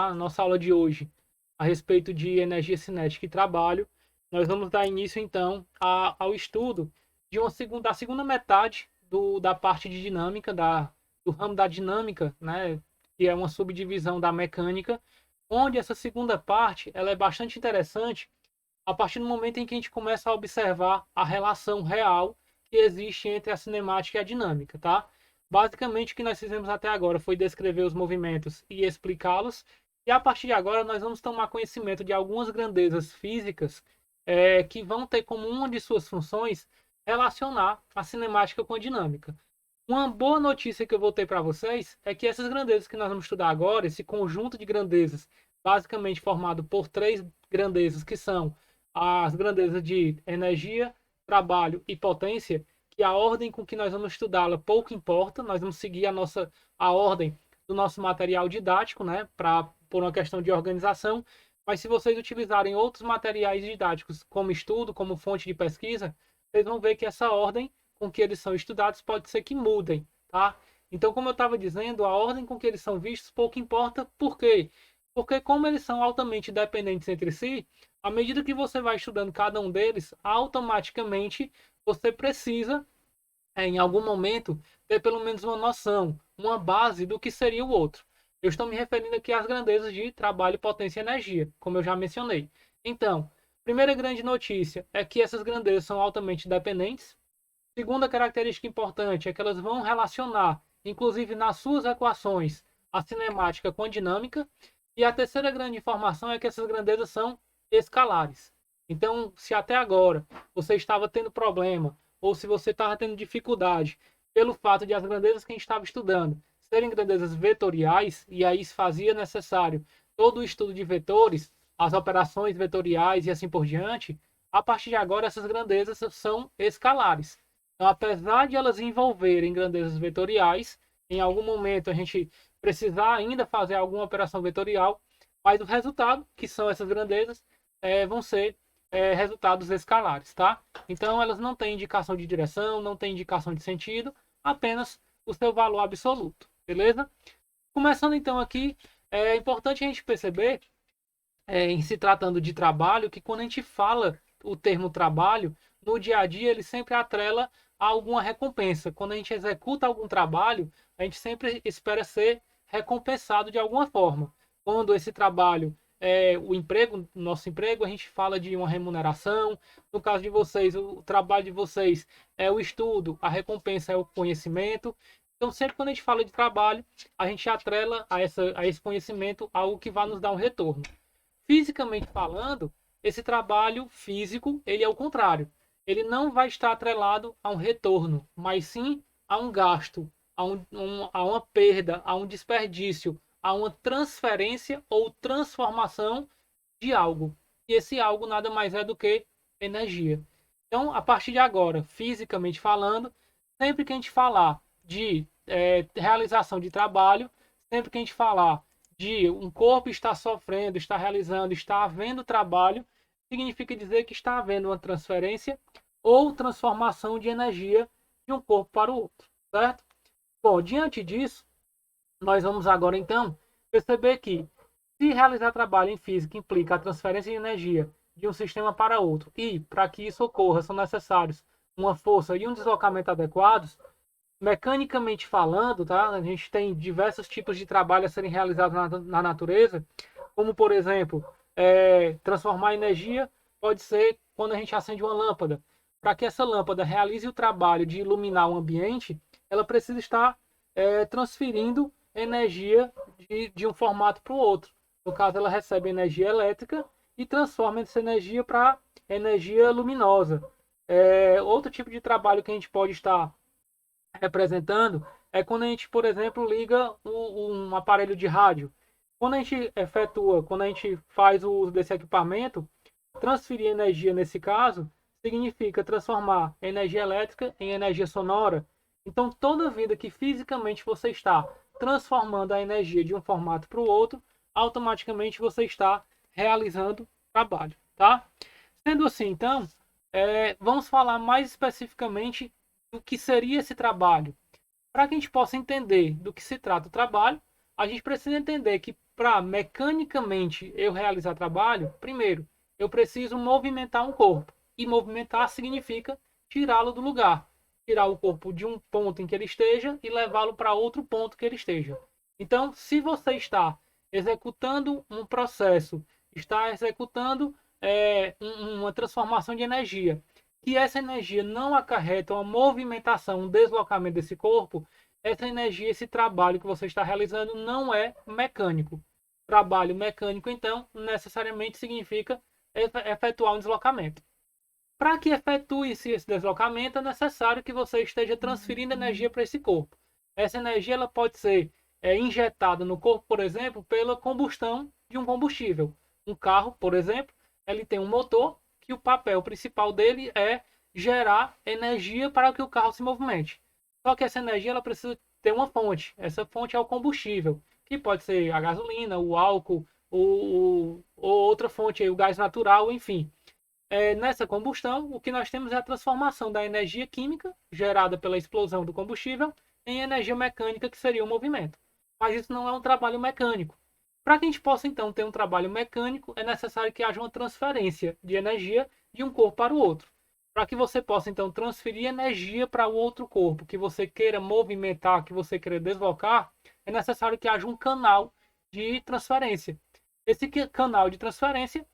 tá? Nossa aula de hoje a respeito de energia cinética e trabalho. Nós vamos dar início, então, ao estudo da segunda metade da parte de dinâmica, do ramo da dinâmica, né? Que é uma subdivisão da mecânica, onde essa segunda parte ela é bastante interessante a partir do momento em que a gente começa a observar a relação real que existe entre a cinemática e a dinâmica, tá? Basicamente, o que nós fizemos até agora foi descrever os movimentos e explicá-los, e a partir de agora nós vamos tomar conhecimento de algumas grandezas físicas que vão ter como uma de suas funções relacionar a cinemática com a dinâmica. Uma boa notícia que eu vou ter para vocês é que essas grandezas que nós vamos estudar agora, esse conjunto de grandezas, basicamente formado por três grandezas, que são as grandezas de energia, trabalho e potência, que a ordem com que nós vamos estudá-la pouco importa, nós vamos seguir a ordem do nosso material didático, né, por uma questão de organização, mas se vocês utilizarem outros materiais didáticos como estudo, como fonte de pesquisa, vocês vão ver que essa ordem com que eles são estudados pode ser que mudem, tá? Então, como eu estava dizendo, a ordem com que eles são vistos pouco importa. Por quê? Porque como eles são altamente dependentes entre si, à medida que você vai estudando cada um deles, automaticamente você precisa, em algum momento, ter pelo menos uma noção, uma base do que seria o outro. Eu estou me referindo aqui às grandezas de trabalho, potência e energia, como eu já mencionei. Então, primeira grande notícia é que essas grandezas são altamente dependentes. Segunda característica importante é que elas vão relacionar, inclusive nas suas equações, a cinemática com a dinâmica. E a terceira grande informação é que essas grandezas são escalares. Então, se até agora você estava tendo problema, ou se você estava tendo dificuldade pelo fato de as grandezas que a gente estava estudando serem grandezas vetoriais, e aí se fazia necessário todo o estudo de vetores, as operações vetoriais e assim por diante, a partir de agora essas grandezas são escalares. Então, apesar de elas envolverem grandezas vetoriais, em algum momento a gente precisar ainda fazer alguma operação vetorial, mas o resultado, que são essas grandezas, vão ser resultados escalares, tá? Então elas não têm indicação de direção, não têm indicação de sentido, apenas o seu valor absoluto, beleza? Começando então aqui, é importante a gente perceber, em se tratando de trabalho, que quando a gente fala o termo trabalho, no dia a dia ele sempre atrela a alguma recompensa. Quando a gente executa algum trabalho, a gente sempre espera ser recompensado de alguma forma. Quando esse trabalho é o emprego, nosso emprego, a gente fala de uma remuneração. No caso de vocês, o trabalho de vocês é o estudo, a recompensa é o conhecimento. Então, sempre quando a gente fala de trabalho, a gente atrela a esse conhecimento algo que vai nos dar um retorno. Fisicamente falando, esse trabalho físico, ele é o contrário. Ele não vai estar atrelado a um retorno, mas sim a um gasto, a uma perda, a um desperdício, a uma transferência ou transformação de algo. E esse algo nada mais é do que energia. Então, a partir de agora, fisicamente falando, sempre que a gente falar de realização de trabalho, sempre que a gente falar de um corpo estar sofrendo, está realizando, está havendo trabalho, significa dizer que está havendo uma transferência ou transformação de energia de um corpo para o outro, certo? Bom, diante disso, nós vamos agora então perceber que se realizar trabalho em física implica a transferência de energia de um sistema para outro e, para que isso ocorra, são necessários uma força e um deslocamento adequados, mecanicamente falando, tá? A gente tem diversos tipos de trabalho a serem realizados na natureza, como, por exemplo, transformar energia pode ser quando a gente acende uma lâmpada. Para que essa lâmpada realize o trabalho de iluminar o ambiente, ela precisa estar transferindo energia de um formato para o outro. No caso, ela recebe energia elétrica e transforma essa energia para energia luminosa. Outro tipo de trabalho que a gente pode estar representando é quando a gente, por exemplo, liga um aparelho de rádio. Quando a gente faz o uso desse equipamento, transferir energia nesse caso significa transformar energia elétrica em energia sonora. Então, toda vida que fisicamente você está transformando a energia de um formato para o outro, automaticamente você está realizando trabalho, tá? Sendo assim, então, vamos falar mais especificamente do que seria esse trabalho. Para que a gente possa entender do que se trata o trabalho, a gente precisa entender que para mecanicamente eu realizar trabalho, primeiro, eu preciso movimentar um corpo. E movimentar significa tirá-lo do lugar. Tirar o corpo de um ponto em que ele esteja e levá-lo para outro ponto que ele esteja. Então, se você está executando um processo, está executando uma transformação de energia, que essa energia não acarreta uma movimentação, um deslocamento desse corpo, essa energia, esse trabalho que você está realizando não é mecânico. Trabalho mecânico, então, necessariamente significa efetuar um deslocamento. Para que efetue-se esse deslocamento, é necessário que você esteja transferindo energia para esse corpo. Essa energia ela pode ser injetada no corpo, por exemplo, pela combustão de um combustível. Um carro, por exemplo, ele tem um motor que o papel principal dele é gerar energia para que o carro se movimente. Só que essa energia ela precisa ter uma fonte. Essa fonte é o combustível, que pode ser a gasolina, o álcool, ou outra fonte, o gás natural, enfim. Nessa combustão, o que nós temos é a transformação da energia química gerada pela explosão do combustível em energia mecânica, que seria o movimento. Mas isso não é um trabalho mecânico. Para que a gente possa, então, ter um trabalho mecânico, é necessário que haja uma transferência de energia de um corpo para o outro. Para que você possa, então, transferir energia para o outro corpo que você queira movimentar, que você queira deslocar, é necessário que haja um canal de transferência. Esse canal de transferência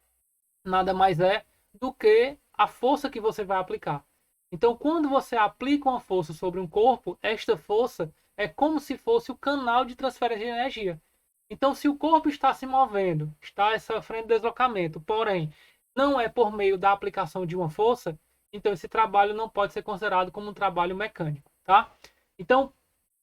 nada mais é do que a força que você vai aplicar. Então, quando você aplica uma força sobre um corpo, esta força é como se fosse o canal de transferência de energia. Então, se o corpo está se movendo, está sofrendo deslocamento, porém, não é por meio da aplicação de uma força, então esse trabalho não pode ser considerado como um trabalho mecânico, tá? Então,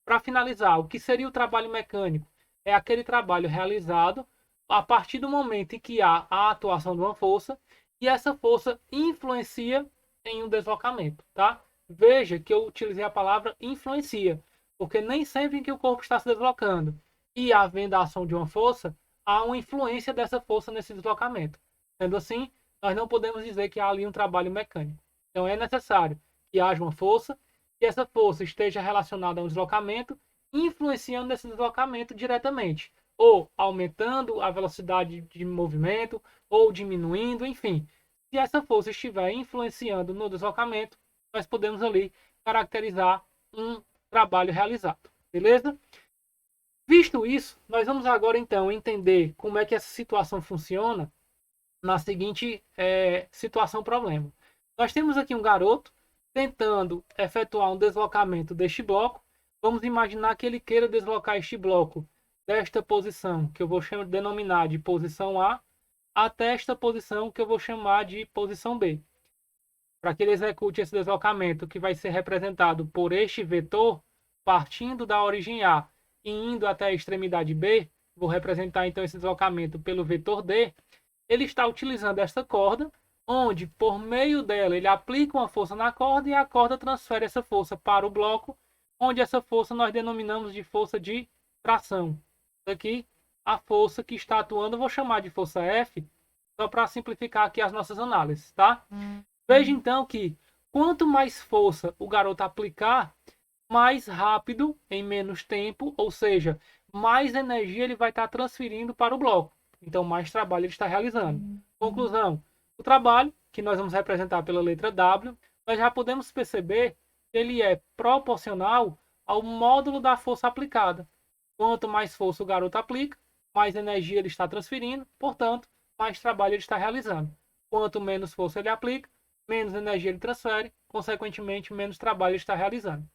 para finalizar, o que seria o trabalho mecânico? É aquele trabalho realizado a partir do momento em que há a atuação de uma força e essa força influencia em um deslocamento, tá? Veja que eu utilizei a palavra influencia, porque nem sempre em que o corpo está se deslocando e havendo a ação de uma força, há uma influência dessa força nesse deslocamento. Sendo assim, nós não podemos dizer que há ali um trabalho mecânico. Então é necessário que haja uma força, que essa força esteja relacionada a um deslocamento, influenciando nesse deslocamento diretamente, ou aumentando a velocidade de movimento, ou diminuindo, enfim. Se essa força estiver influenciando no deslocamento, nós podemos ali caracterizar um trabalho realizado, beleza? Visto isso, nós vamos agora então entender como é que essa situação funciona na seguinte situação-problema. Nós temos aqui um garoto tentando efetuar um deslocamento deste bloco. Vamos imaginar que ele queira deslocar este bloco desta posição, que eu vou denominar de posição A, até esta posição que eu vou chamar de posição B. Para que ele execute esse deslocamento, que vai ser representado por este vetor, partindo da origem A e indo até a extremidade B, vou representar então esse deslocamento pelo vetor D, ele está utilizando esta corda, onde por meio dela ele aplica uma força na corda e a corda transfere essa força para o bloco, onde essa força nós denominamos de força de tração. Aqui, a força que está atuando, eu vou chamar de força F, só para simplificar aqui as nossas análises, tá? Veja então que quanto mais força o garoto aplicar, mais rápido, em menos tempo, ou seja, mais energia ele vai estar transferindo para o bloco. Então, mais trabalho ele está realizando. Conclusão, o trabalho, que nós vamos representar pela letra W, nós já podemos perceber que ele é proporcional ao módulo da força aplicada. Quanto mais força o garoto aplica, mais energia ele está transferindo, portanto, mais trabalho ele está realizando. Quanto menos força ele aplica, menos energia ele transfere, consequentemente, menos trabalho ele está realizando.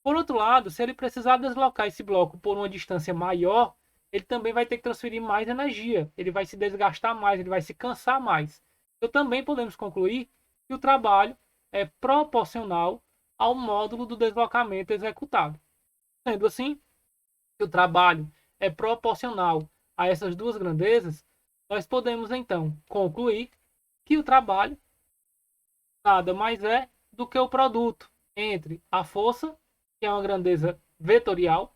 Por outro lado, se ele precisar deslocar esse bloco por uma distância maior, ele também vai ter que transferir mais energia, ele vai se desgastar mais, ele vai se cansar mais. Então também podemos concluir que o trabalho é proporcional ao módulo do deslocamento executado. Sendo assim, que o trabalho é proporcional a essas duas grandezas, nós podemos então concluir que o trabalho nada mais é do que o produto entre a força, que é uma grandeza vetorial,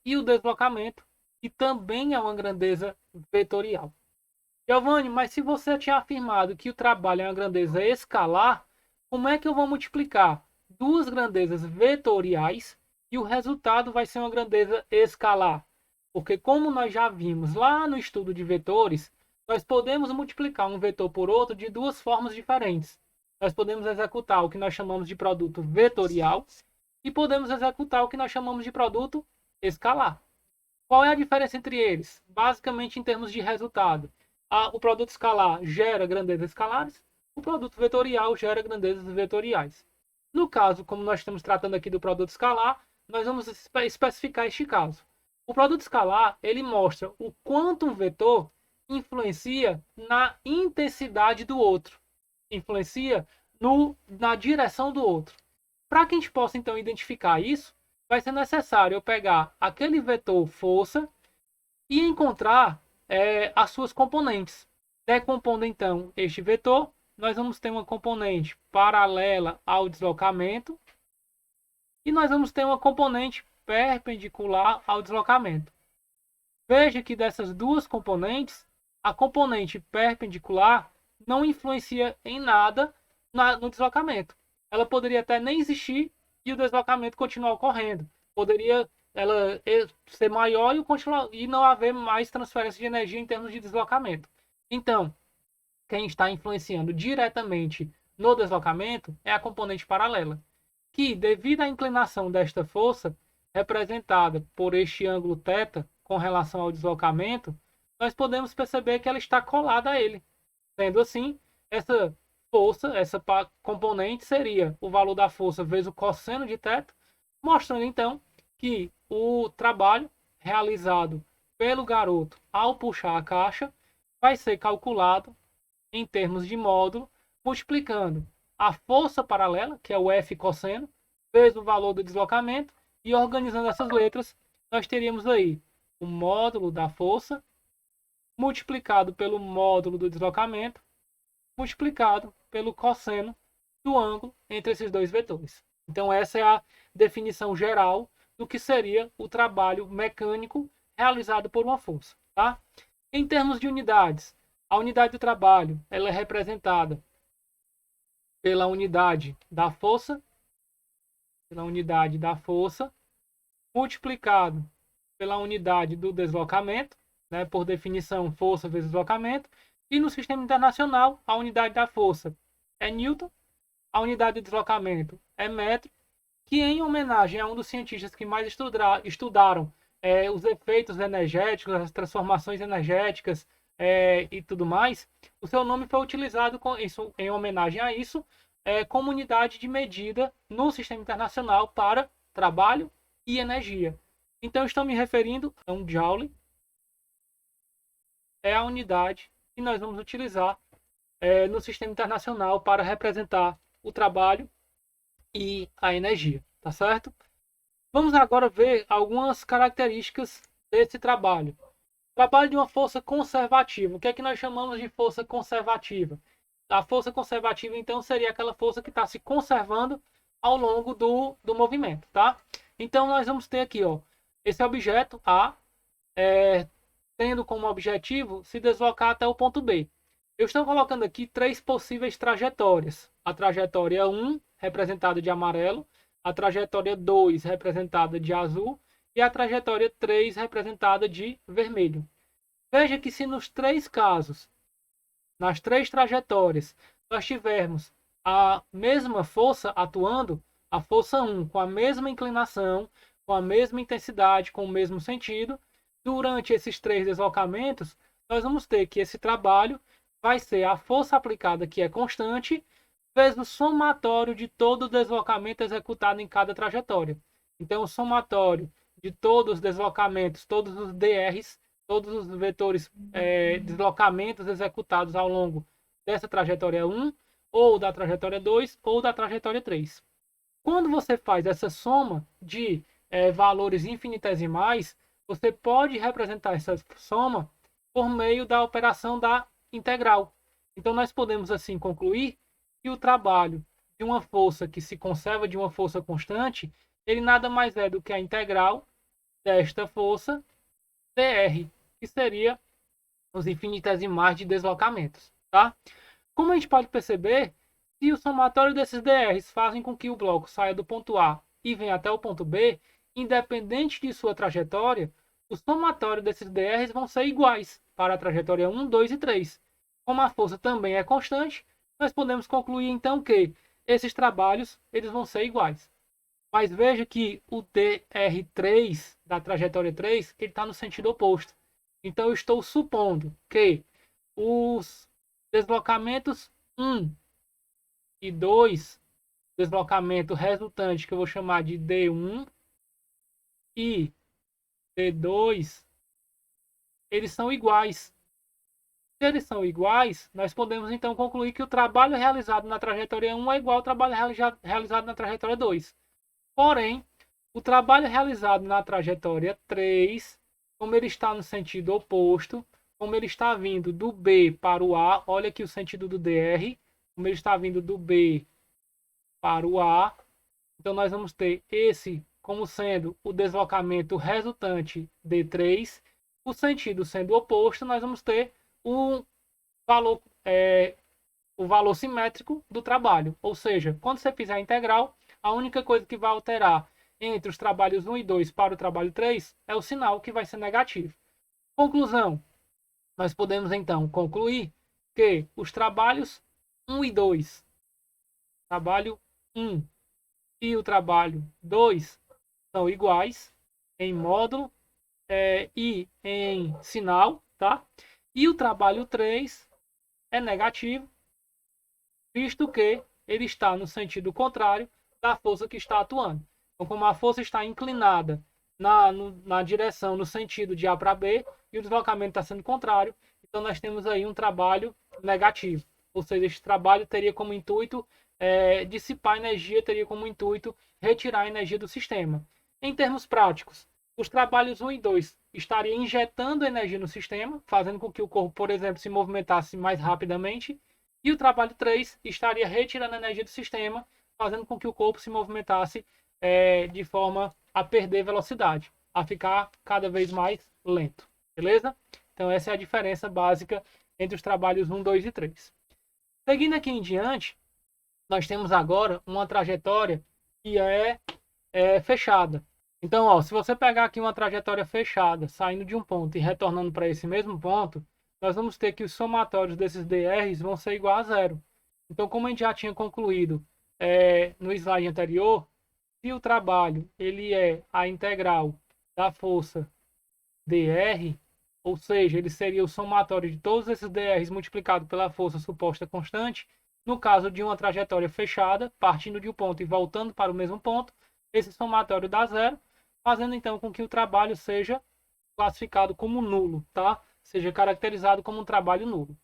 e o deslocamento, que também é uma grandeza vetorial. Giovanni, mas se você tinha afirmado que o trabalho é uma grandeza escalar, como é que eu vou multiplicar duas grandezas vetoriais e o resultado vai ser uma grandeza escalar? Porque como nós já vimos lá no estudo de vetores, nós podemos multiplicar um vetor por outro de duas formas diferentes. Nós podemos executar o que nós chamamos de produto vetorial e podemos executar o que nós chamamos de produto escalar. Qual é a diferença entre eles? Basicamente, em termos de resultado. O produto escalar gera grandezas escalares, o produto vetorial gera grandezas vetoriais. No caso, como nós estamos tratando aqui do produto escalar, nós vamos especificar este caso. O produto escalar, ele mostra o quanto um vetor influencia na intensidade do outro, influencia na direção do outro. Para que a gente possa, então, identificar isso, vai ser necessário eu pegar aquele vetor força e encontrar as suas componentes. Decompondo, então, este vetor, nós vamos ter uma componente paralela ao deslocamento e nós vamos ter uma componente perpendicular ao deslocamento. Veja que dessas duas componentes, a componente perpendicular não influencia em nada no deslocamento. Ela poderia até nem existir e o deslocamento continuar ocorrendo. Poderia ela ser maior e não haver mais transferência de energia em termos de deslocamento. Então, quem está influenciando diretamente no deslocamento é a componente paralela, que, devido à inclinação desta força, representada por este ângulo θ com relação ao deslocamento, nós podemos perceber que ela está colada a ele. Sendo assim, essa força, essa componente seria o valor da força vezes o cosseno de θ, mostrando então que o trabalho realizado pelo garoto ao puxar a caixa vai ser calculado em termos de módulo, multiplicando a força paralela, que é o F cosseno, vezes o valor do deslocamento, e organizando essas letras, nós teríamos aí o módulo da força multiplicado pelo módulo do deslocamento, multiplicado pelo cosseno do ângulo entre esses dois vetores. Então essa é a definição geral do que seria o trabalho mecânico realizado por uma força. Tá? Em termos de unidades, a unidade do trabalho ela é representada pela unidade da força, multiplicado pela unidade do deslocamento, né, por definição, força vezes deslocamento, e no sistema internacional, a unidade da força é Newton, a unidade de deslocamento é metro, que em homenagem a um dos cientistas que mais estudaram os efeitos energéticos, as transformações energéticas e tudo mais, o seu nome foi utilizado em homenagem a isso, como unidade de medida no sistema internacional para trabalho e energia. Então, estou me referindo a um Joule, é a unidade que nós vamos utilizar no sistema internacional para representar o trabalho e a energia, tá certo? Vamos agora ver algumas características desse trabalho. Trabalho de uma força conservativa. O que é que nós chamamos de força conservativa? A força conservativa, então, seria aquela força que está se conservando ao longo do movimento, tá? Então, nós vamos ter aqui, ó, esse objeto A, tendo como objetivo se deslocar até o ponto B. Eu estou colocando aqui três possíveis trajetórias. A trajetória 1, representada de amarelo, a trajetória 2, representada de azul, e a trajetória 3, representada de vermelho. Veja que se nos três casos, nas três trajetórias, nós tivermos a mesma força atuando, a força 1 com a mesma inclinação, com a mesma intensidade, com o mesmo sentido, durante esses três deslocamentos, nós vamos ter que esse trabalho vai ser a força aplicada, que é constante, vezes o somatório de todo o deslocamento executado em cada trajetória. Então, o somatório de todos os deslocamentos, todos os DRs, todos os vetores deslocamentos executados ao longo dessa trajetória 1, ou da trajetória 2, ou da trajetória 3. Quando você faz essa soma de valores infinitesimais, você pode representar essa soma por meio da operação da integral. Então, nós podemos assim concluir que o trabalho de uma força que se conserva de uma força constante, ele nada mais é do que a integral desta força dr, que seria os infinitesimais de deslocamentos. Tá? Como a gente pode perceber, se o somatório desses dr's fazem com que o bloco saia do ponto A e venha até o ponto B, independente de sua trajetória, o somatório desses DRs vão ser iguais para a trajetória 1, 2 e 3. Como a força também é constante, nós podemos concluir então que esses trabalhos eles vão ser iguais. Mas veja que o DR3 da trajetória 3 ele está no sentido oposto. Então eu estou supondo que os deslocamentos 1 e 2, deslocamento resultante que eu vou chamar de D1 e D2, eles são iguais. Se eles são iguais, nós podemos então concluir que o trabalho realizado na trajetória 1 é igual ao trabalho realizado na trajetória 2. Porém, o trabalho realizado na trajetória 3, como ele está no sentido oposto, como ele está vindo do B para o A, olha aqui o sentido do DR, como ele está vindo do B para o A, então nós vamos ter esse como sendo o deslocamento resultante D3, o sentido sendo oposto, nós vamos ter o valor, o valor simétrico do trabalho. Ou seja, quando você fizer a integral, a única coisa que vai alterar entre os trabalhos 1 e 2 para o trabalho 3 é o sinal, que vai ser negativo. Conclusão, nós podemos então concluir que os trabalhos 1 e 2, trabalho 1 e o trabalho 2 são iguais em módulo e em sinal, tá? E o trabalho 3 é negativo, visto que ele está no sentido contrário da força que está atuando. Então, como a força está inclinada na direção, no sentido de A para B, e o deslocamento está sendo contrário, então nós temos aí um trabalho negativo. Ou seja, esse trabalho teria como intuito dissipar energia, teria como intuito retirar a energia do sistema. Em termos práticos, os trabalhos 1 e 2 estariam injetando energia no sistema, fazendo com que o corpo, por exemplo, se movimentasse mais rapidamente, e o trabalho 3 estaria retirando energia do sistema, fazendo com que o corpo se movimentasse de forma a perder velocidade, a ficar cada vez mais lento. Beleza? Então essa é a diferença básica entre os trabalhos 1, 2 e 3. Seguindo aqui em diante, nós temos agora uma trajetória que é fechada. Então, ó, se você pegar aqui uma trajetória fechada, saindo de um ponto e retornando para esse mesmo ponto, nós vamos ter que os somatórios desses DRs vão ser igual a zero. Então, como a gente já tinha concluído no slide anterior, se o trabalho ele é a integral da força dr, ou seja, ele seria o somatório de todos esses dr's multiplicado pela força suposta constante, no caso de uma trajetória fechada, partindo de um ponto e voltando para o mesmo ponto, esse somatório dá zero, fazendo então com que o trabalho seja classificado como nulo, tá? Seja caracterizado como um trabalho nulo.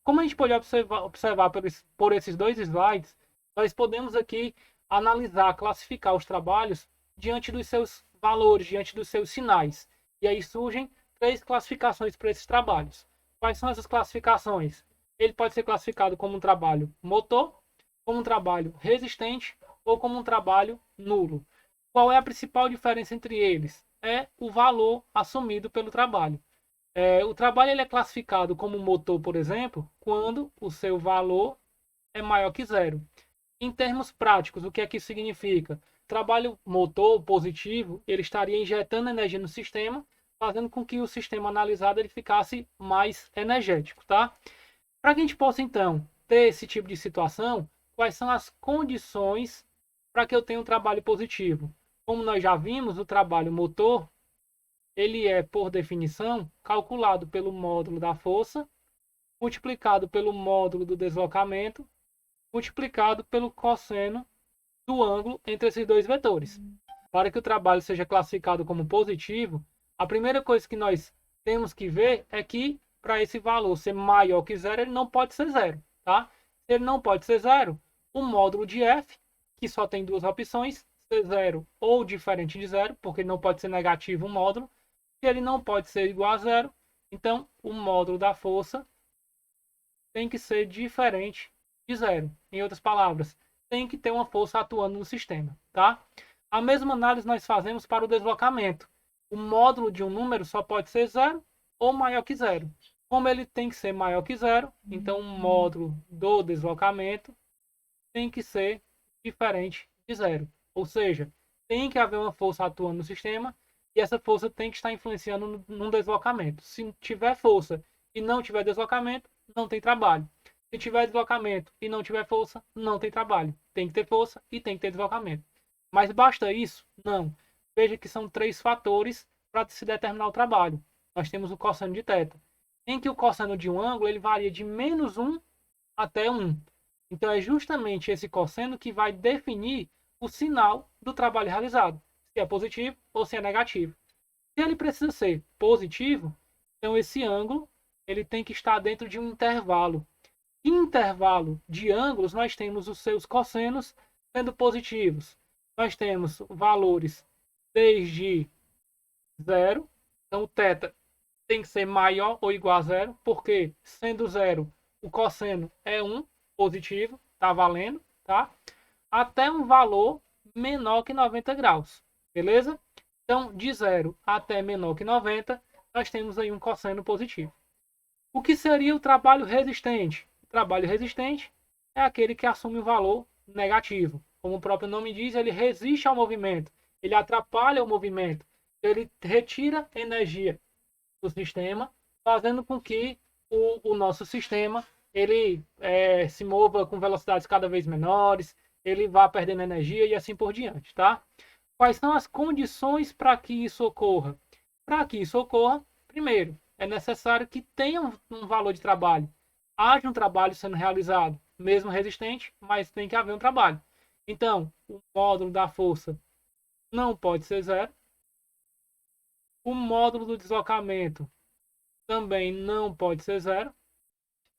Como a gente pode observar por esses dois slides, nós podemos aqui analisar, classificar os trabalhos diante dos seus valores, diante dos seus sinais. E aí surgem 3 classificações para esses trabalhos. Quais são essas classificações? Ele pode ser classificado como um trabalho motor, como um trabalho resistente ou como um trabalho nulo. Qual é a principal diferença entre eles? É o valor assumido pelo trabalho. O trabalho ele é classificado como motor, por exemplo, quando o seu valor é maior que zero. Em termos práticos, o que é que isso significa? Trabalho motor positivo, ele estaria injetando energia no sistema, fazendo com que o sistema analisado ele ficasse mais energético, tá? Para que a gente possa, então, ter esse tipo de situação, quais são as condições para que eu tenha um trabalho positivo? Como nós já vimos, o trabalho motor, ele é, por definição, calculado pelo módulo da força, multiplicado pelo módulo do deslocamento, multiplicado pelo cosseno do ângulo entre esses dois vetores. Para que o trabalho seja classificado como positivo, a primeira coisa que nós temos que ver é que para esse valor ser maior que zero, ele não pode ser zero, tá? Se ele não pode ser zero, o módulo de f, que só tem duas opções, ser zero ou diferente de zero, porque não pode ser negativo um módulo. Se ele não pode ser igual a zero, então o módulo da força tem que ser diferente de zero. Em outras palavras, tem que ter uma força atuando no sistema, tá? A mesma análise nós fazemos para o deslocamento. O módulo de um número só pode ser zero ou maior que zero. Como ele tem que ser maior que zero, então o módulo do deslocamento tem que ser diferente de zero. Ou seja, tem que haver uma força atuando no sistema e essa força tem que estar influenciando num deslocamento. Se tiver força e não tiver deslocamento, não tem trabalho. Se tiver deslocamento e não tiver força, não tem trabalho. Tem que ter força e tem que ter deslocamento. Mas basta isso? Não. Veja que são 3 fatores para se determinar o trabalho. Nós temos o cosseno de θ, em que o cosseno de um ângulo ele varia de -1 até 1. Então é justamente esse cosseno que vai definir o sinal do trabalho realizado, se é positivo ou se é negativo. Se ele precisa ser positivo, então esse ângulo ele tem que estar dentro de um intervalo. Em intervalo de ângulos, nós temos os seus cossenos sendo positivos. Nós temos valores desde 0. Então, o θ tem que ser maior ou igual a 0, porque sendo 0, o cosseno é 1, positivo, está valendo, tá? Até um valor menor que 90 graus, beleza? Então, de 0 até menor que 90, nós temos aí um cosseno positivo. O que seria o trabalho resistente? O trabalho resistente é aquele que assume o valor negativo. Como o próprio nome diz, ele resiste ao movimento, ele atrapalha o movimento, ele retira energia do sistema, fazendo com que o nosso sistema ele se mova com velocidades cada vez menores, ele vá perdendo energia e assim por diante, tá? Quais são as condições para que isso ocorra? Para que isso ocorra, primeiro, é necessário que tenha um valor de trabalho. Haja um trabalho sendo realizado, mesmo resistente, mas tem que haver um trabalho. Então, o módulo da força não pode ser 0. O módulo do deslocamento também não pode ser 0.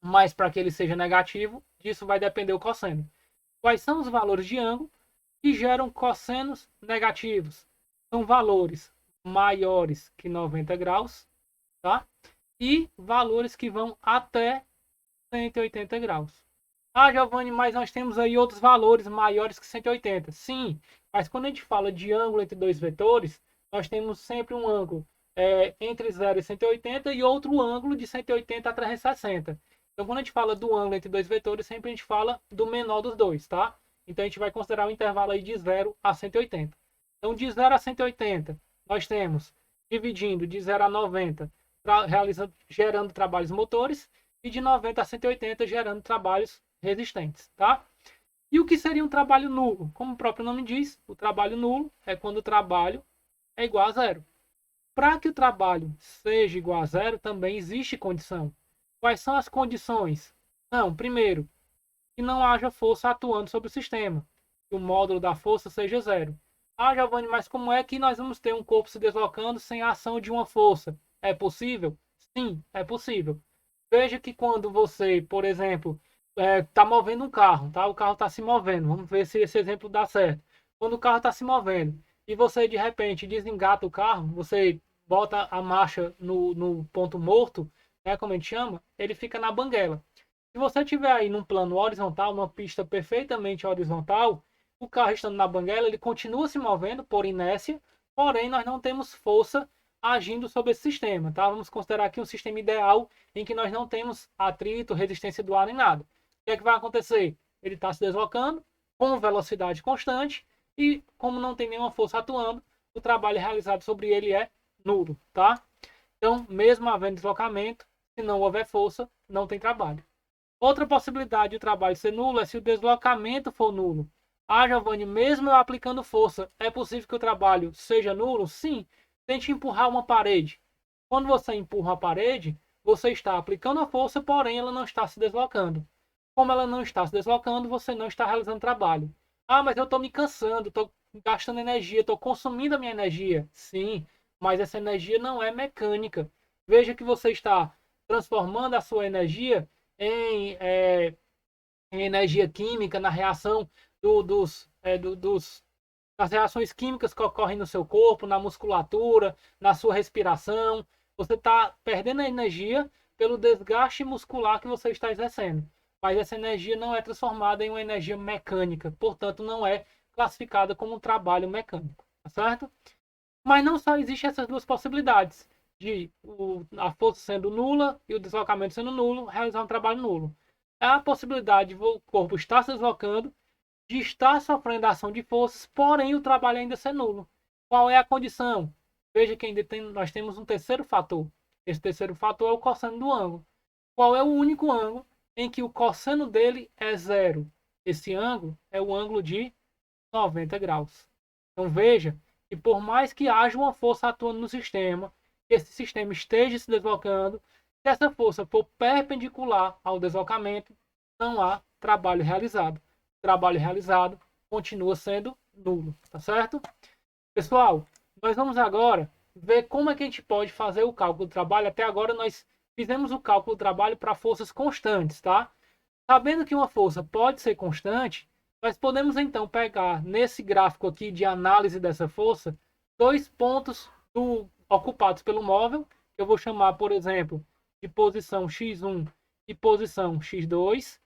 Mas para que ele seja negativo, disso vai depender o cosseno. Quais são os valores de ângulo que geram cossenos negativos? São valores maiores que 90 graus, tá? E valores que vão até 180 graus. Ah, Giovanni, mas nós temos aí outros valores maiores que 180. Sim, mas quando a gente fala de ângulo entre dois vetores, nós temos sempre um ângulo entre 0 e 180 e outro ângulo de 180 a 360. Então, quando a gente fala do ângulo entre dois vetores, sempre a gente fala do menor dos dois, tá? Então, a gente vai considerar o intervalo aí de 0 a 180. Então, de 0 a 180, nós temos dividindo de 0 a 90, gerando trabalhos motores, e de 90 a 180 gerando trabalhos resistentes, tá? E o que seria um trabalho nulo? Como o próprio nome diz, o trabalho nulo é quando o trabalho é igual a 0. Para que o trabalho seja igual a 0, também existe condição. Quais são as condições? Não, primeiro, que não haja força atuando sobre o sistema, que o módulo da força seja 0. Ah, Giovanni, mas como é que nós vamos ter um corpo se deslocando sem a ação de uma força? É possível? Sim, é possível. Veja que quando você, por exemplo, está movendo um carro, tá? O carro está se movendo. Vamos ver se esse exemplo dá certo. Quando o carro está se movendo e você de repente desengata o carro, você bota a marcha no ponto morto, né, como a gente chama, ele fica na banguela. Se você tiver aí num plano horizontal, numa pista perfeitamente horizontal, o carro estando na banguela, ele continua se movendo por inércia, porém nós não temos força agindo sobre esse sistema, tá? Vamos considerar aqui um sistema ideal em que nós não temos atrito, resistência do ar nem nada. O que é que vai acontecer? Ele está se deslocando com velocidade constante e, como não tem nenhuma força atuando, o trabalho realizado sobre ele é nulo, tá? Então, mesmo havendo deslocamento, se não houver força, não tem trabalho. Outra possibilidade de o trabalho ser nulo é se o deslocamento for nulo. Ah, Giovanni, mesmo eu aplicando força, é possível que o trabalho seja nulo? Sim. Tente empurrar uma parede. Quando você empurra a parede, você está aplicando a força, porém ela não está se deslocando. Como ela não está se deslocando, você não está realizando trabalho. Ah, mas eu estou me cansando, estou gastando energia, estou consumindo a minha energia. Sim, mas essa energia não é mecânica. Veja que você está transformando a sua energia em energia química na reação das reações químicas que ocorrem no seu corpo, na musculatura, na sua respiração. Você está perdendo a energia pelo desgaste muscular que você está exercendo. Mas essa energia não é transformada em uma energia mecânica, portanto, não é classificada como um trabalho mecânico, tá certo? Mas não só existem essas duas possibilidades, de a força sendo nula e o deslocamento sendo nulo, realizar um trabalho nulo. Há a possibilidade de o corpo estar se deslocando, de estar sofrendo ação de forças, porém o trabalho ainda ser nulo. Qual é a condição? veja que nós temos um terceiro fator. Esse terceiro fator é o cosseno do ângulo. Qual é o único ângulo em que o cosseno dele é zero? Esse ângulo é o ângulo de 90 graus. Então veja que por mais que haja uma força atuando no sistema, que esse sistema esteja se deslocando, se essa força for perpendicular ao deslocamento, não há trabalho realizado. O trabalho realizado continua sendo nulo, tá certo? Pessoal, nós vamos agora ver como é que a gente pode fazer o cálculo do trabalho. Até agora nós fizemos o cálculo do trabalho para forças constantes, tá? Sabendo que uma força pode ser constante, nós podemos então pegar nesse gráfico aqui de análise dessa força, dois pontos ocupados pelo móvel, que eu vou chamar, por exemplo, de posição x1 e posição x2.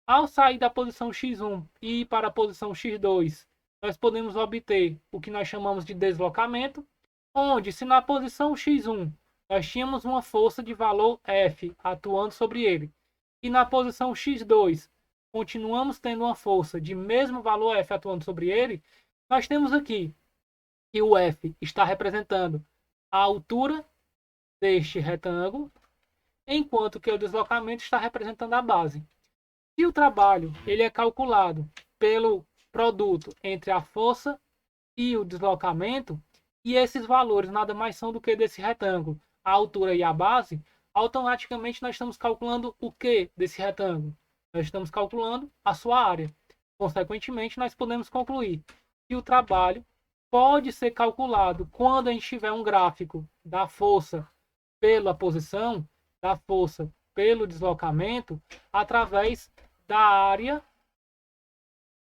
Ao sair da posição x1 e ir para a posição x2, nós podemos obter o que nós chamamos de deslocamento, onde se na posição x1 nós tínhamos uma força de valor F atuando sobre ele, e na posição x2 continuamos tendo uma força de mesmo valor F atuando sobre ele, nós temos aqui que o F está representando a altura deste retângulo, enquanto que o deslocamento está representando a base. Se o trabalho ele é calculado pelo produto entre a força e o deslocamento, e esses valores nada mais são do que desse retângulo, a altura e a base, automaticamente nós estamos calculando o que desse retângulo? Nós estamos calculando a sua área. Consequentemente, nós podemos concluir que o trabalho pode ser calculado quando a gente tiver um gráfico da força pela posição, da força pelo deslocamento, através da área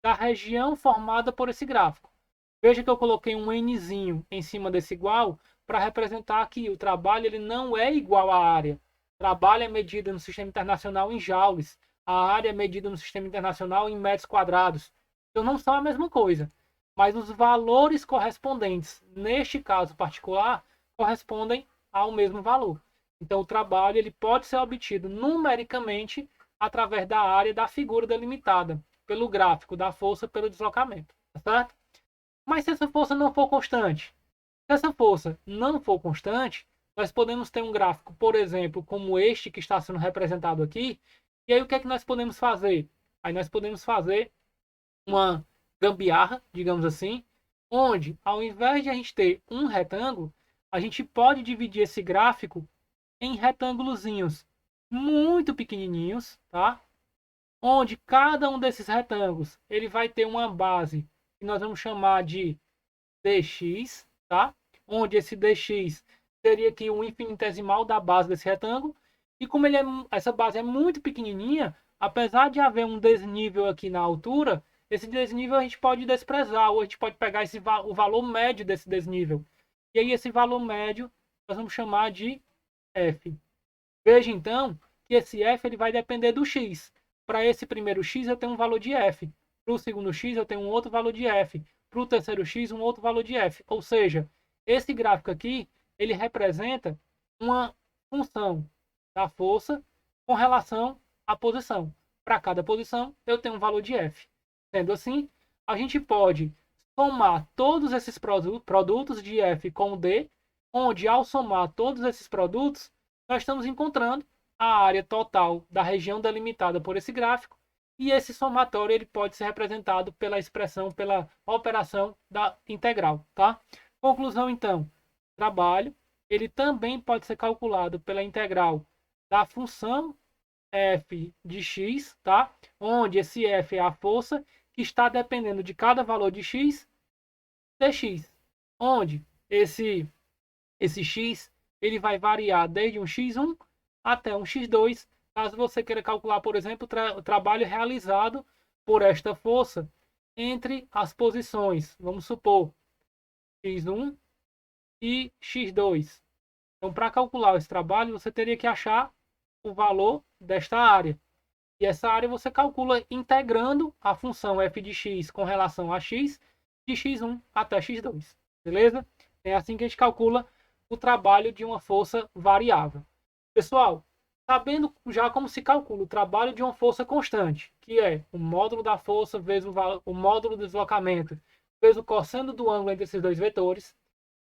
da região formada por esse gráfico. Veja que eu coloquei um nzinho em cima desse igual para representar que o trabalho ele não é igual à área. O trabalho é medido no sistema internacional em joules. A área é medida no sistema internacional em metros quadrados. Então não são a mesma coisa. Mas os valores correspondentes, neste caso particular, correspondem ao mesmo valor. Então o trabalho ele pode ser obtido numericamente através da área da figura delimitada, pelo gráfico da força pelo deslocamento. Tá certo? Mas se essa força não for constante, se essa força não for constante, nós podemos ter um gráfico, por exemplo, como este que está sendo representado aqui. E aí o que é que nós podemos fazer? Aí nós podemos fazer uma gambiarra, digamos assim, onde ao invés de a gente ter um retângulo, a gente pode dividir esse gráfico em retângulozinhos muito pequenininhos, tá? Onde cada um desses retângulos ele vai ter uma base que nós vamos chamar de dx, tá? Onde esse dx seria aqui o infinitesimal da base desse retângulo. E como essa base é muito pequenininha, apesar de haver um desnível aqui na altura, esse desnível a gente pode desprezar, ou a gente pode pegar o valor médio desse desnível. E aí esse valor médio nós vamos chamar de f. Veja então que esse f ele vai depender do x. Para esse primeiro x eu tenho um valor de f. Para o segundo x eu tenho um outro valor de f. Para o terceiro x um outro valor de f. Ou seja, esse gráfico aqui ele representa uma função da força com relação à posição. Para cada posição eu tenho um valor de f. Sendo assim, a gente pode somar todos esses produtos de f com d, onde ao somar todos esses produtos, nós estamos encontrando a área total da região delimitada por esse gráfico, e esse somatório ele pode ser representado pela expressão, pela operação da integral, tá? Conclusão então, trabalho, ele também pode ser calculado pela integral da função f de x, tá? Onde esse f é a força que está dependendo de cada valor de x, dx, onde esse x ele vai variar desde um x1 até um x2, caso você queira calcular, por exemplo, o trabalho realizado por esta força entre as posições, vamos supor, x1 e x2. Então, para calcular esse trabalho, você teria que achar o valor desta área. E essa área você calcula integrando a função f de x com relação a x, de x1 até x2. Beleza? É assim que a gente calcula o trabalho de uma força variável. Pessoal, sabendo já como se calcula o trabalho de uma força constante, que é o módulo da força vezes o módulo do deslocamento, vezes o cosseno do ângulo entre esses dois vetores,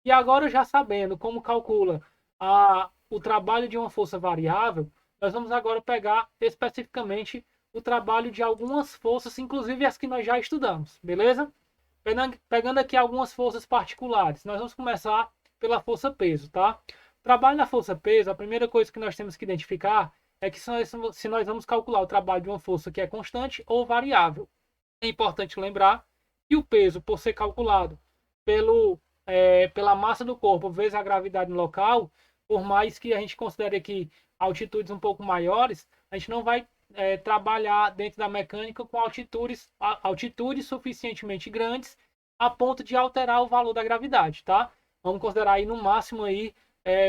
E agora, já sabendo como calcula o trabalho de uma força variável, nós vamos agora pegar especificamente o trabalho de algumas forças, inclusive as que nós já estudamos, beleza? Pegando aqui algumas forças particulares, nós vamos começar pela força peso, tá? O trabalho da força peso, a primeira coisa que nós temos que identificar é que se nós vamos calcular o trabalho de uma força que é constante ou variável. É importante lembrar que o peso, por ser calculado pela massa do corpo vezes a gravidade no local, por mais que a gente considere aqui altitudes um pouco maiores, a gente não vai trabalhar dentro da mecânica com altitudes suficientemente grandes a ponto de alterar o valor da gravidade, tá? Vamos considerar aí no máximo aí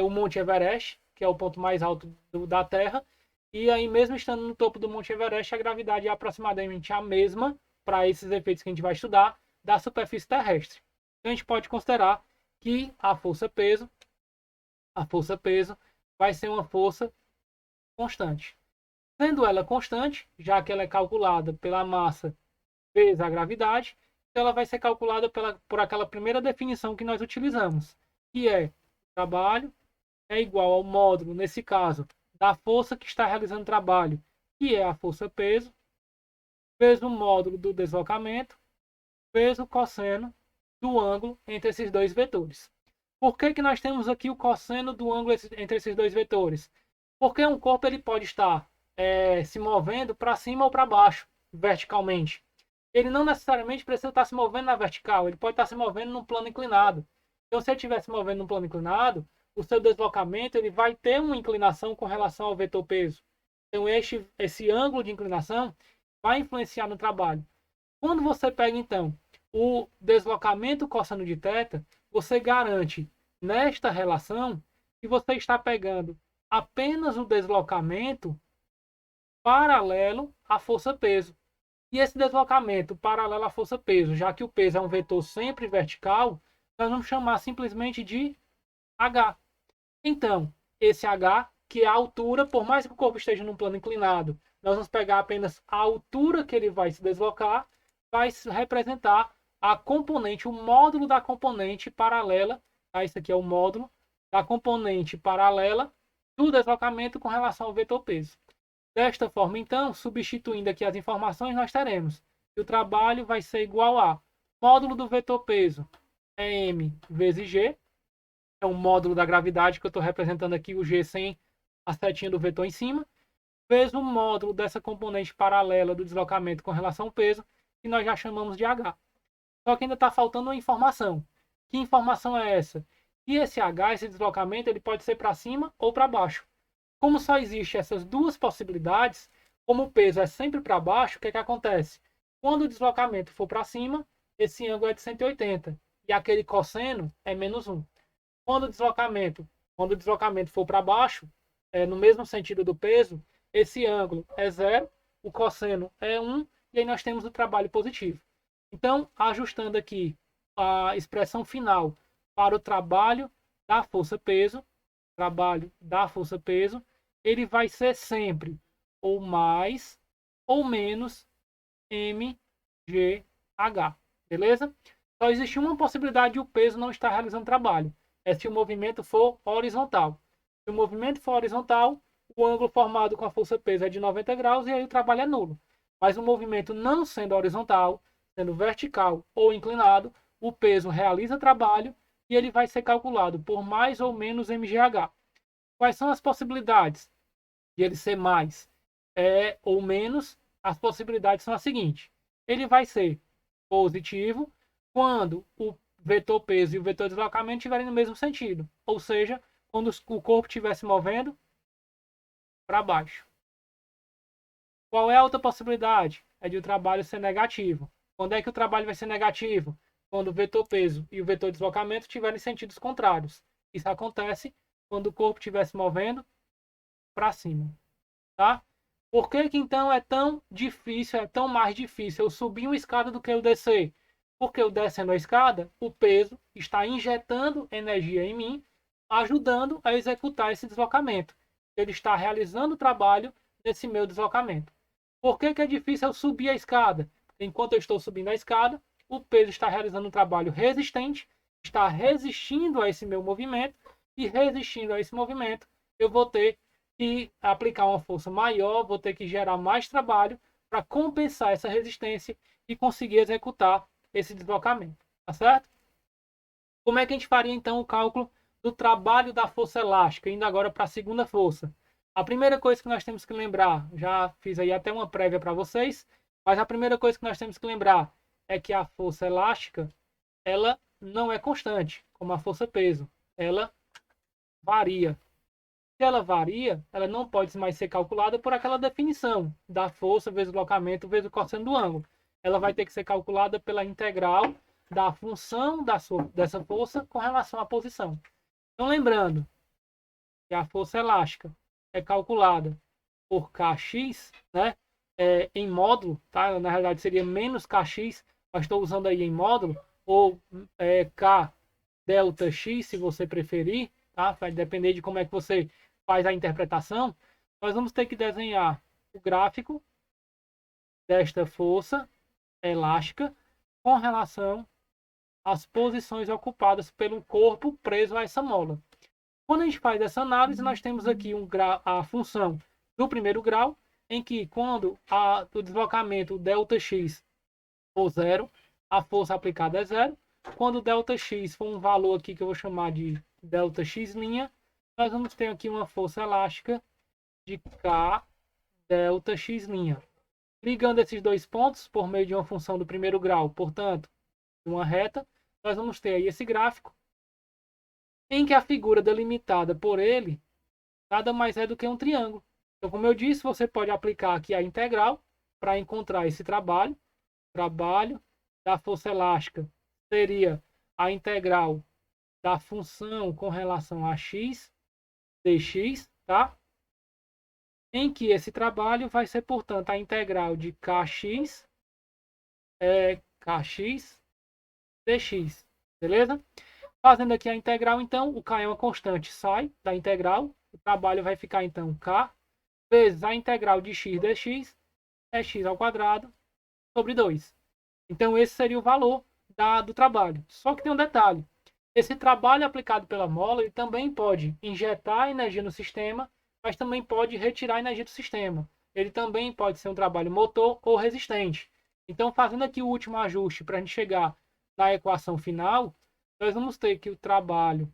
o Monte Everest, que é o ponto mais alto da Terra, e aí mesmo estando no topo do Monte Everest, a gravidade é aproximadamente a mesma para esses efeitos que a gente vai estudar da superfície terrestre. Então a gente pode considerar que a força peso vai ser uma força constante. Sendo ela constante, já que ela é calculada pela massa vezes a gravidade, então ela vai ser calculada por aquela primeira definição que nós utilizamos, que é trabalho é igual ao módulo, nesse caso, da força que está realizando o trabalho, que é a força peso, vezes o módulo do deslocamento, vezes o cosseno do ângulo entre esses dois vetores. Por que nós temos aqui o cosseno do ângulo entre esses dois vetores? Porque um corpo ele pode estar se movendo para cima ou para baixo, verticalmente. Ele não necessariamente precisa estar se movendo na vertical, ele pode estar se movendo num plano inclinado. Então, se ele estiver se movendo num plano inclinado, o seu deslocamento ele vai ter uma inclinação com relação ao vetor peso. Então, esse ângulo de inclinação vai influenciar no trabalho. Quando você pega, então, o deslocamento cosseno de θ, você garante nesta relação que você está pegando apenas o deslocamento paralelo à força-peso. E esse deslocamento paralelo à força-peso, já que o peso é um vetor sempre vertical, nós vamos chamar simplesmente de H. Então, esse H, que é a altura, por mais que o corpo esteja num plano inclinado, nós vamos pegar apenas a altura que ele vai se deslocar, vai representar a componente, o módulo da componente paralela, tá? Isso aqui é o módulo da componente paralela do deslocamento com relação ao vetor peso. Desta forma, então, substituindo aqui as informações, nós teremos que o trabalho vai ser igual a módulo do vetor peso é m vezes g, é o módulo da gravidade que eu estou representando aqui, o g sem a setinha do vetor em cima, vezes o módulo dessa componente paralela do deslocamento com relação ao peso, que nós já chamamos de h. Só que ainda está faltando uma informação. Que informação é essa? E esse h, esse deslocamento, ele pode ser para cima ou para baixo. Como só existem essas duas possibilidades, como o peso é sempre para baixo, o que acontece? Quando o deslocamento for para cima, esse ângulo é de 180 e aquele cosseno é menos 1. Quando o deslocamento for para baixo, no mesmo sentido do peso, esse ângulo é 0, o cosseno é 1 e aí nós temos o trabalho positivo. Então, ajustando aqui a expressão final para o trabalho da força-peso, ele vai ser sempre ou mais ou menos mgh, beleza? Só existe uma possibilidade de o peso não estar realizando trabalho, é se o movimento for horizontal. Se o movimento for horizontal, o ângulo formado com a força-peso é de 90 graus e aí o trabalho é nulo. Mas o movimento não sendo horizontal, sendo vertical ou inclinado, o peso realiza trabalho e ele vai ser calculado por mais ou menos mgh. Quais são as possibilidades de ele ser mais ou menos? As possibilidades são as seguintes. Ele vai ser positivo quando o vetor peso e o vetor deslocamento estiverem no mesmo sentido. Ou seja, quando o corpo estiver se movendo para baixo. Qual é a outra possibilidade? É de o trabalho ser negativo. Quando é que o trabalho vai ser negativo? Quando o vetor peso e o vetor deslocamento estiverem em sentidos contrários. Isso acontece quando o corpo estiver se movendo para cima. Tá? Por que então é tão difícil, é tão mais difícil eu subir uma escada do que eu descer? Porque eu descendo a escada, o peso está injetando energia em mim, ajudando a executar esse deslocamento. Ele está realizando o trabalho nesse meu deslocamento. Por que é difícil eu subir a escada? Enquanto eu estou subindo a escada, o peso está realizando um trabalho resistente está resistindo a esse meu movimento, e resistindo a esse movimento, eu vou ter que aplicar uma força maior, vou ter que gerar mais trabalho para compensar essa resistência e conseguir executar esse deslocamento, tá certo? Como é que a gente faria então o cálculo do trabalho da força elástica, indo agora para a segunda força? A primeira coisa que nós temos que lembrar, já fiz aí até uma prévia para vocês, mas a primeira coisa que nós temos que lembrar é que a força elástica, ela não é constante, como a força peso, ela varia. Se ela varia, ela não pode mais ser calculada por aquela definição da força vezes o deslocamento vezes o cosseno do ângulo. Ela vai ter que ser calculada pela integral da função dessa força com relação à posição. Então, lembrando que a força elástica é calculada por Kx, né? Em módulo, tá? Na realidade seria menos Kx, mas estou usando aí em módulo, ou K delta X, se você preferir, tá? Vai depender de como é que você faz a interpretação. Nós vamos ter que desenhar o gráfico desta força elástica com relação às posições ocupadas pelo corpo preso a essa mola. Quando a gente faz essa análise, nós temos aqui a função do primeiro grau, em que quando o deslocamento ΔX for zero, a força aplicada é zero. Quando o ΔX for um valor aqui que eu vou chamar de ΔX', nós vamos ter aqui uma força elástica de K ΔX'. Ligando esses dois pontos por meio de uma função do primeiro grau, portanto, uma reta, nós vamos ter aí esse gráfico, em que a figura delimitada por ele nada mais é do que um triângulo. Então, como eu disse, você pode aplicar aqui a integral para encontrar esse trabalho. Trabalho da força elástica seria a integral da função com relação a x dx, tá? Em que esse trabalho vai ser, portanto, a integral de kx kx dx, beleza? Fazendo aqui a integral, então, o k é uma constante, sai da integral, o trabalho vai ficar, então, k vezes a integral de x dx, é x ao quadrado, sobre 2. Então, esse seria o valor do trabalho. Só que tem um detalhe. Esse trabalho aplicado pela mola, ele também pode injetar energia no sistema, mas também pode retirar energia do sistema. Ele também pode ser um trabalho motor ou resistente. Então, fazendo aqui o último ajuste para a gente chegar na equação final, nós vamos ter que o trabalho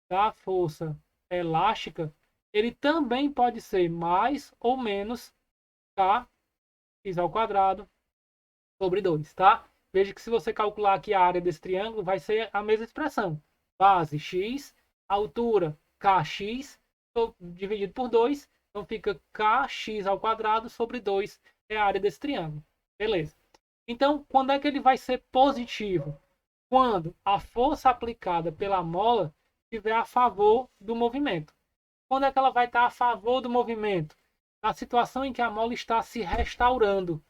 da força elástica, ele também pode ser mais ou menos kx ao quadrado sobre 2, tá? Veja que se você calcular aqui a área desse triângulo, vai ser a mesma expressão. Base x, altura kx, dividido por 2, então fica kx ao quadrado sobre 2 é a área desse triângulo. Beleza. Então, quando é que ele vai ser positivo? Quando a força aplicada pela mola estiver a favor do movimento. Quando é que ela vai estar a favor do movimento? Na situação em que a mola está se restaurando.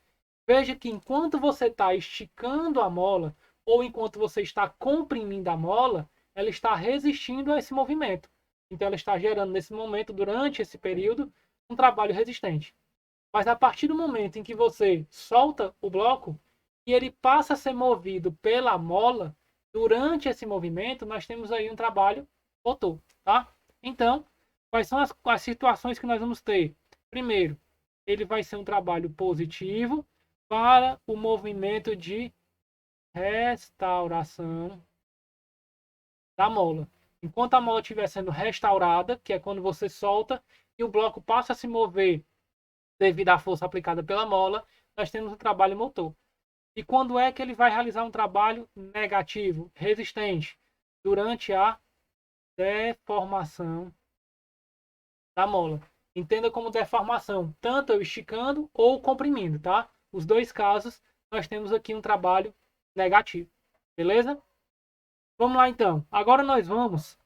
Veja que enquanto você está esticando a mola, ou enquanto você está comprimindo a mola, ela está resistindo a esse movimento. Então, ela está gerando, nesse momento, durante esse período, um trabalho resistente. Mas a partir do momento em que você solta o bloco e ele passa a ser movido pela mola, durante esse movimento, nós temos aí um trabalho motor, tá? Então, quais são as situações que nós vamos ter? Primeiro, ele vai ser um trabalho positivo para o movimento de restauração da mola. Enquanto a mola estiver sendo restaurada, que é quando você solta e o bloco passa a se mover devido à força aplicada pela mola, nós temos um trabalho motor. E quando é que ele vai realizar um trabalho negativo, resistente? Durante a deformação da mola. Entenda como deformação, tanto eu esticando ou comprimindo, tá? Os dois casos, nós temos aqui um trabalho negativo. Beleza? Vamos lá, então. Agora nós vamos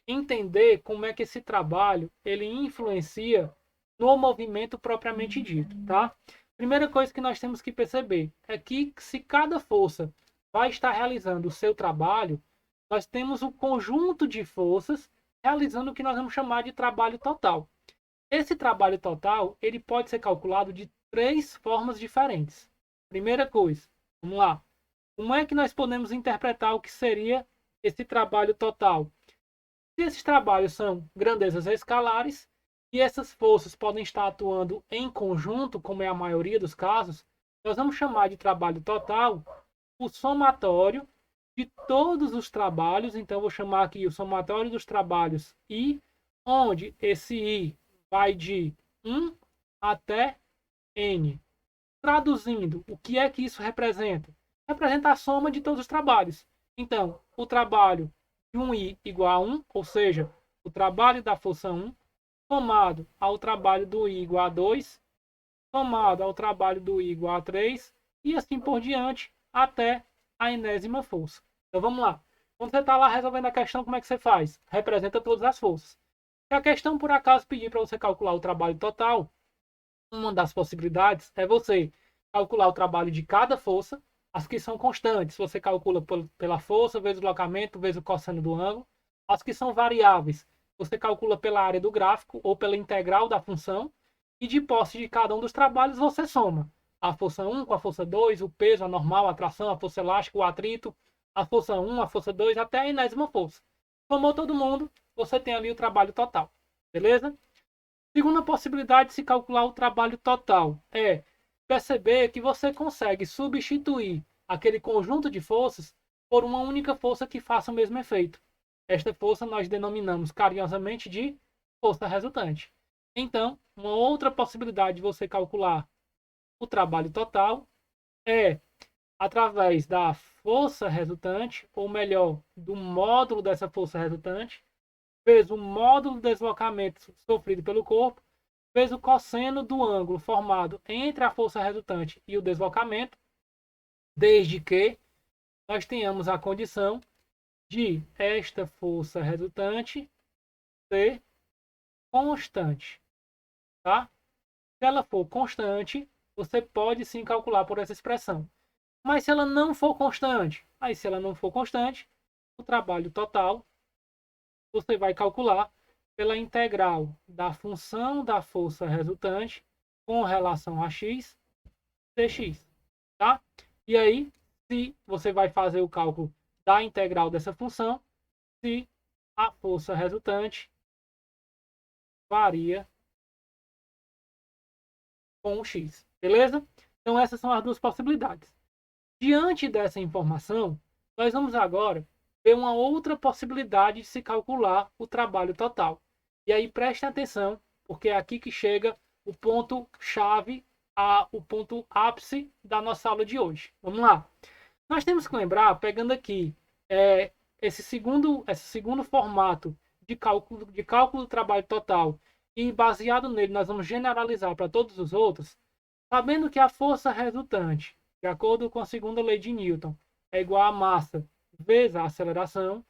entender como é que esse trabalho ele influencia no movimento propriamente dito, tá? Primeira coisa que nós temos que perceber é que se cada força vai estar realizando o seu trabalho, nós temos um conjunto de forças realizando o que nós vamos chamar de trabalho total. Esse trabalho total, ele pode ser calculado de 3 formas diferentes. Primeira coisa, vamos lá. Como é que nós podemos interpretar o que seria esse trabalho total. Se esses trabalhos são grandezas escalares, e essas forças podem estar atuando em conjunto, como é a maioria dos casos, nós vamos chamar de trabalho total o somatório de todos os trabalhos. Então, eu vou chamar aqui o somatório dos trabalhos I, onde esse I vai de 1 até N. Traduzindo, o que é que isso representa? Representa a soma de todos os trabalhos. Então, o trabalho de um I igual a 1, ou seja, o trabalho da força 1, somado ao trabalho do I igual a 2, somado ao trabalho do I igual a 3, e assim por diante, até a enésima força. Então vamos lá. Quando você está lá resolvendo a questão, como é que você faz? Representa todas as forças. Se a questão, por acaso, pedir para você calcular o trabalho total, uma das possibilidades é você calcular o trabalho de cada força, as que são constantes, você calcula pela força, vezes o deslocamento, vezes o cosseno do ângulo. As que são variáveis, você calcula pela área do gráfico ou pela integral da função. E de posse de cada um dos trabalhos, você soma a força 1 com a força 2, o peso, a normal, a tração, a força elástica, o atrito, a força 1, a força 2, até a enésima força. Somou todo mundo, você tem ali o trabalho total. Beleza? Segunda possibilidade de se calcular o trabalho total é perceber que você consegue substituir aquele conjunto de forças por uma única força que faça o mesmo efeito. Esta força nós denominamos carinhosamente de força resultante. Então, uma outra possibilidade de você calcular o trabalho total é através da força resultante, ou melhor, do módulo dessa força resultante, vezes o módulo de deslocamento sofrido pelo corpo, vezes o cosseno do ângulo formado entre a força resultante e o deslocamento, desde que nós tenhamos a condição de esta força resultante ser constante, tá? Se ela for constante, você pode sim calcular por essa expressão. Mas se ela não for constante, aí se ela não for constante, o trabalho total você vai calcular pela integral da função da força resultante com relação a x, dx, tá? E aí, se você vai fazer o cálculo da integral dessa função, se a força resultante varia com o x, beleza? Então essas são as duas possibilidades. Diante dessa informação, nós vamos agora ver uma outra possibilidade de se calcular o trabalho total. E aí prestem atenção, porque é aqui que chega o ponto chave, o ponto ápice da nossa aula de hoje. Vamos lá. Nós temos que lembrar, pegando aqui esse segundo formato de cálculo do trabalho total, e baseado nele nós vamos generalizar para todos os outros, sabendo que a força resultante, de acordo com a segunda lei de Newton, é igual à massa vezes a aceleração,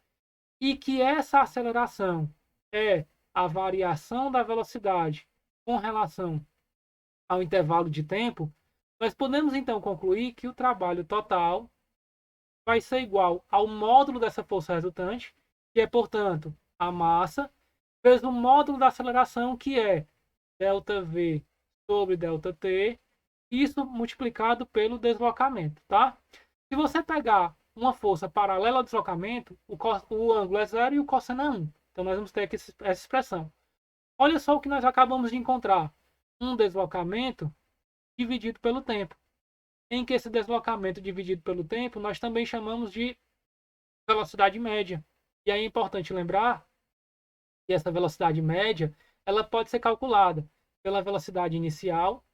e que essa aceleração é a variação da velocidade com relação ao intervalo de tempo, nós podemos então concluir que o trabalho total vai ser igual ao módulo dessa força resultante, que é, portanto, a massa, vezes o módulo da aceleração, que é ΔV sobre ΔT, isso multiplicado pelo deslocamento, tá? Se você pegar uma força paralela ao deslocamento, o ângulo é zero e o cosseno é 1. Então, nós vamos ter aqui essa expressão. Olha só o que nós acabamos de encontrar. Um deslocamento dividido pelo tempo. Em que esse deslocamento dividido pelo tempo, nós também chamamos de velocidade média. E aí é importante lembrar que essa velocidade média, ela pode ser calculada pela velocidade inicial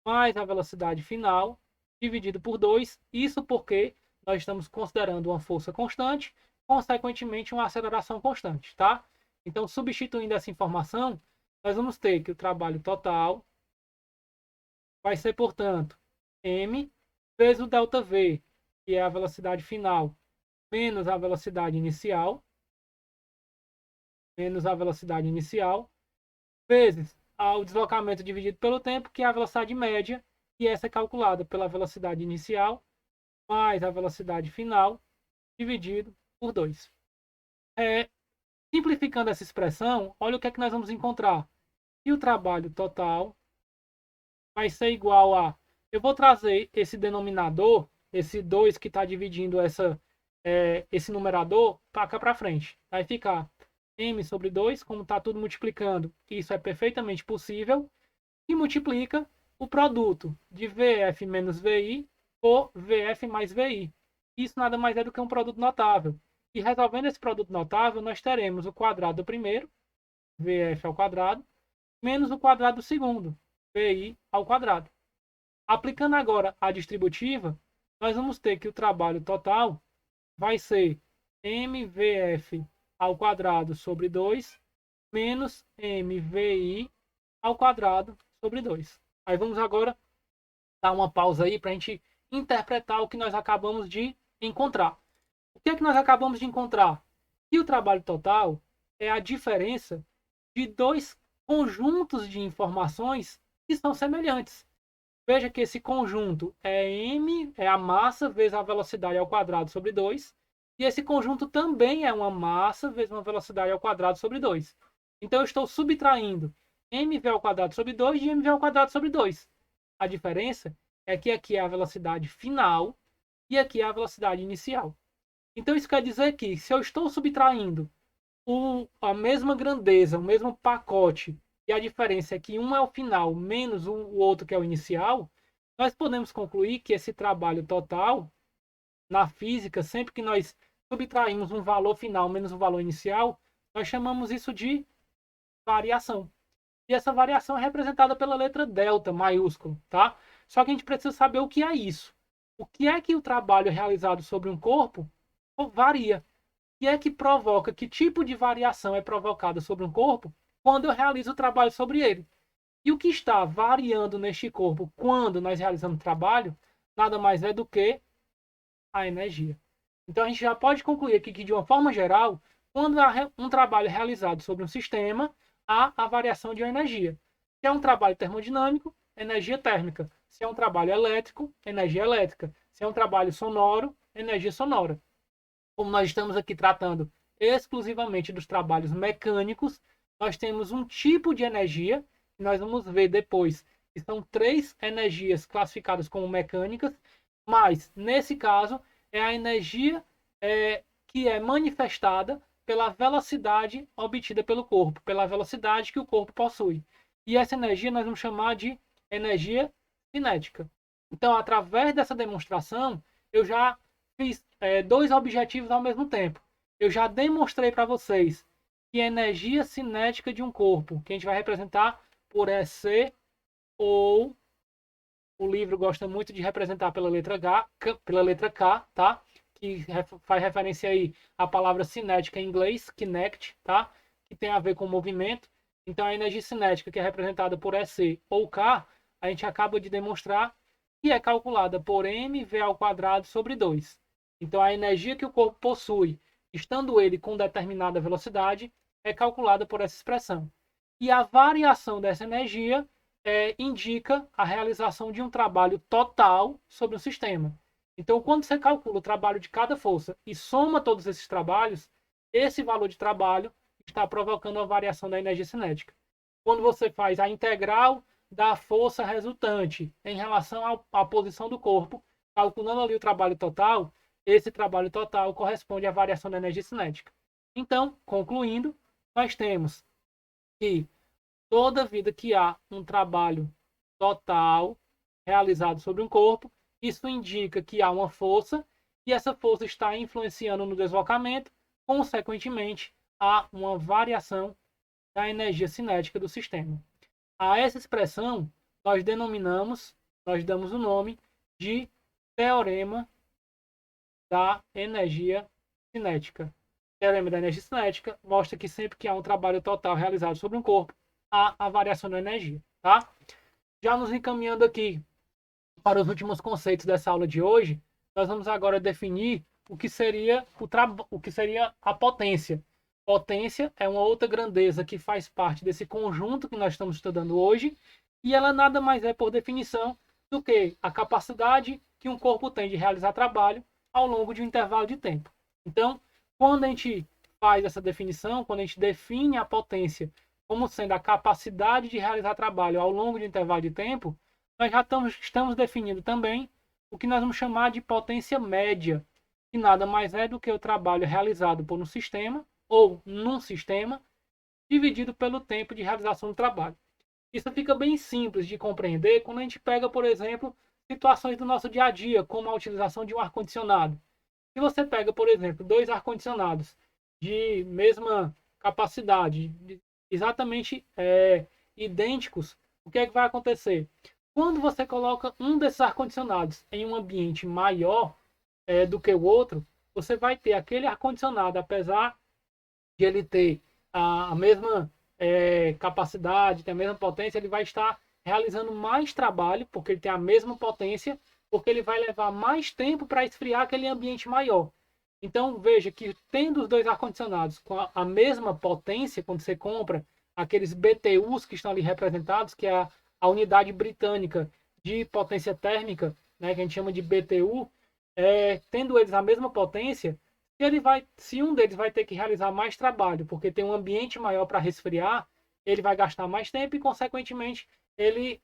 mais a velocidade final dividido por 2. Isso porque nós estamos considerando uma força constante, consequentemente uma aceleração constante, tá? Então, substituindo essa informação, nós vamos ter que o trabalho total vai ser, portanto, m vezes o ΔV, que é a velocidade final, menos a velocidade inicial, vezes o deslocamento dividido pelo tempo, que é a velocidade média, e essa é calculada pela velocidade inicial mais a velocidade final dividido por 2. Simplificando essa expressão, olha o que é que nós vamos encontrar. E o trabalho total vai ser igual a... Eu vou trazer esse denominador, esse 2 que está dividindo esse numerador para cá para frente. Vai ficar m sobre 2, como está tudo multiplicando, isso é perfeitamente possível, e multiplica o produto de VF menos VI por VF mais VI. Isso nada mais é do que um produto notável. E resolvendo esse produto notável, nós teremos o quadrado do primeiro, VF ao quadrado, menos o quadrado do segundo, VI ao quadrado. Aplicando agora a distributiva, nós vamos ter que o trabalho total vai ser mvf ao quadrado sobre 2 menos mvi ao quadrado sobre 2. Aí vamos agora dar uma pausa aí para a gente interpretar o que nós acabamos de encontrar. O que é que nós acabamos de encontrar? Que o trabalho total é a diferença de dois conjuntos de informações que são semelhantes. Veja que esse conjunto é m, é a massa vezes a velocidade ao quadrado sobre 2. E esse conjunto também é uma massa vezes uma velocidade ao quadrado sobre 2. Então eu estou subtraindo mv ao quadrado sobre 2 de mv ao quadrado sobre 2. A diferença é que aqui é a velocidade final e aqui é a velocidade inicial. Então isso quer dizer que se eu estou subtraindo a mesma grandeza, o mesmo pacote, e a diferença é que um é o final menos o outro que é o inicial, nós podemos concluir que esse trabalho total, na física, sempre que nós subtraímos um valor final menos o valor inicial, nós chamamos isso de variação. E essa variação é representada pela letra delta maiúsculo, tá? Só que a gente precisa saber o que é isso. O que é que o trabalho realizado sobre um corpo varia? O que é que provoca? Que tipo de variação é provocada sobre um corpo quando eu realizo o trabalho sobre ele? E o que está variando neste corpo quando nós realizamos o trabalho nada mais é do que a energia. Então a gente já pode concluir aqui que, de uma forma geral, quando há um trabalho realizado sobre um sistema, há a variação de energia. Se é um trabalho termodinâmico, energia térmica. Se é um trabalho elétrico, energia elétrica. Se é um trabalho sonoro, energia sonora. Como nós estamos aqui tratando exclusivamente dos trabalhos mecânicos, nós temos um tipo de energia, que nós vamos ver depois, que são 3 energias classificadas como mecânicas, mas, nesse caso, é a energia que é manifestada pela velocidade obtida pelo corpo, pela velocidade que o corpo possui. E essa energia nós vamos chamar de energia cinética. Então, através dessa demonstração, eu já fiz 2 objetivos ao mesmo tempo. Eu já demonstrei para vocês que a energia cinética de um corpo, que a gente vai representar por EC, ou o livro gosta muito de representar pela letra pela letra K, tá? Que faz referência aí à palavra cinética em inglês, kinect, tá? Que tem a ver com movimento. Então, a energia cinética, que é representada por EC ou K, a gente acaba de demonstrar que é calculada por mv ao quadrado sobre 2. Então, a energia que o corpo possui, estando ele com determinada velocidade, é calculada por essa expressão. E a variação dessa energia indica a realização de um trabalho total sobre o sistema. Então, quando você calcula o trabalho de cada força e soma todos esses trabalhos, esse valor de trabalho está provocando a variação da energia cinética. Quando você faz a integral da força resultante em relação à posição do corpo, calculando ali o trabalho total, esse trabalho total corresponde à variação da energia cinética. Então, concluindo, nós temos que toda vida que há um trabalho total realizado sobre um corpo, isso indica que há uma força e essa força está influenciando no deslocamento, consequentemente, há uma variação da energia cinética do sistema. A essa expressão, nós damos o nome de teorema da energia cinética. O teorema da energia cinética mostra que sempre que há um trabalho total realizado sobre um corpo, há a variação da energia, tá? Já nos encaminhando aqui para os últimos conceitos dessa aula de hoje, nós vamos agora definir o que seria a potência. Potência é uma outra grandeza que faz parte desse conjunto que nós estamos estudando hoje, e ela nada mais é, por definição, do que a capacidade que um corpo tem de realizar trabalho ao longo de um intervalo de tempo. Então, quando a gente faz essa definição, quando a gente define a potência como sendo a capacidade de realizar trabalho ao longo de um intervalo de tempo, nós já estamos definindo também o que nós vamos chamar de potência média. que nada mais é do que o trabalho realizado por um sistema ou num sistema dividido pelo tempo de realização do trabalho. Isso fica bem simples de compreender quando a gente pega, por exemplo, situações do nosso dia a dia, como a utilização de um ar-condicionado. Se você pega, por exemplo, dois ar-condicionados de mesma capacidade, exatamente idênticos, o que é que vai acontecer? Quando você coloca um desses ar-condicionados em um ambiente maior do que o outro, você vai ter aquele ar-condicionado, apesar de ele ter a mesma capacidade, ter a mesma potência, ele vai estar realizando mais trabalho, porque ele tem a mesma potência, porque ele vai levar mais tempo para esfriar aquele ambiente maior. Então, veja que tendo os dois ar-condicionados com a mesma potência, quando você compra aqueles BTUs que estão ali representados, que é a unidade britânica de potência térmica, né, que a gente chama de BTU, tendo eles a mesma potência, se um deles vai ter que realizar mais trabalho, porque tem um ambiente maior para resfriar, ele vai gastar mais tempo e, consequentemente, ele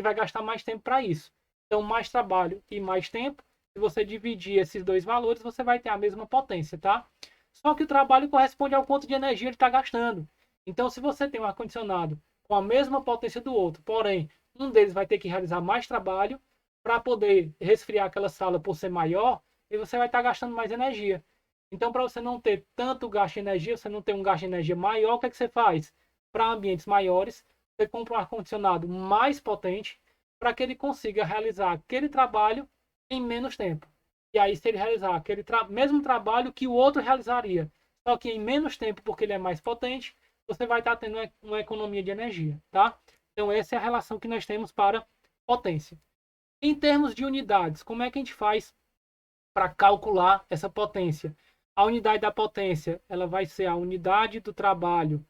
vai gastar mais tempo para isso. Então, mais trabalho e mais tempo, se você dividir esses dois valores, você vai ter a mesma potência, tá? Só que o trabalho corresponde ao quanto de energia ele está gastando. Então, se você tem um ar-condicionado com a mesma potência do outro, porém, um deles vai ter que realizar mais trabalho para poder resfriar aquela sala por ser maior, e você vai estar gastando mais energia. Então, para você não ter tanto gasto de energia, você não ter um gasto de energia maior, o que é que você faz? Para ambientes maiores, você compra um ar-condicionado mais potente para que ele consiga realizar aquele trabalho em menos tempo. E aí, se ele realizar aquele mesmo trabalho que o outro realizaria, só que em menos tempo, porque ele é mais potente, você vai estar tendo uma economia de energia, tá? Então, essa é a relação que nós temos para potência. Em termos de unidades, como é que a gente faz para calcular essa potência? A unidade da potência, ela vai ser a unidade do trabalho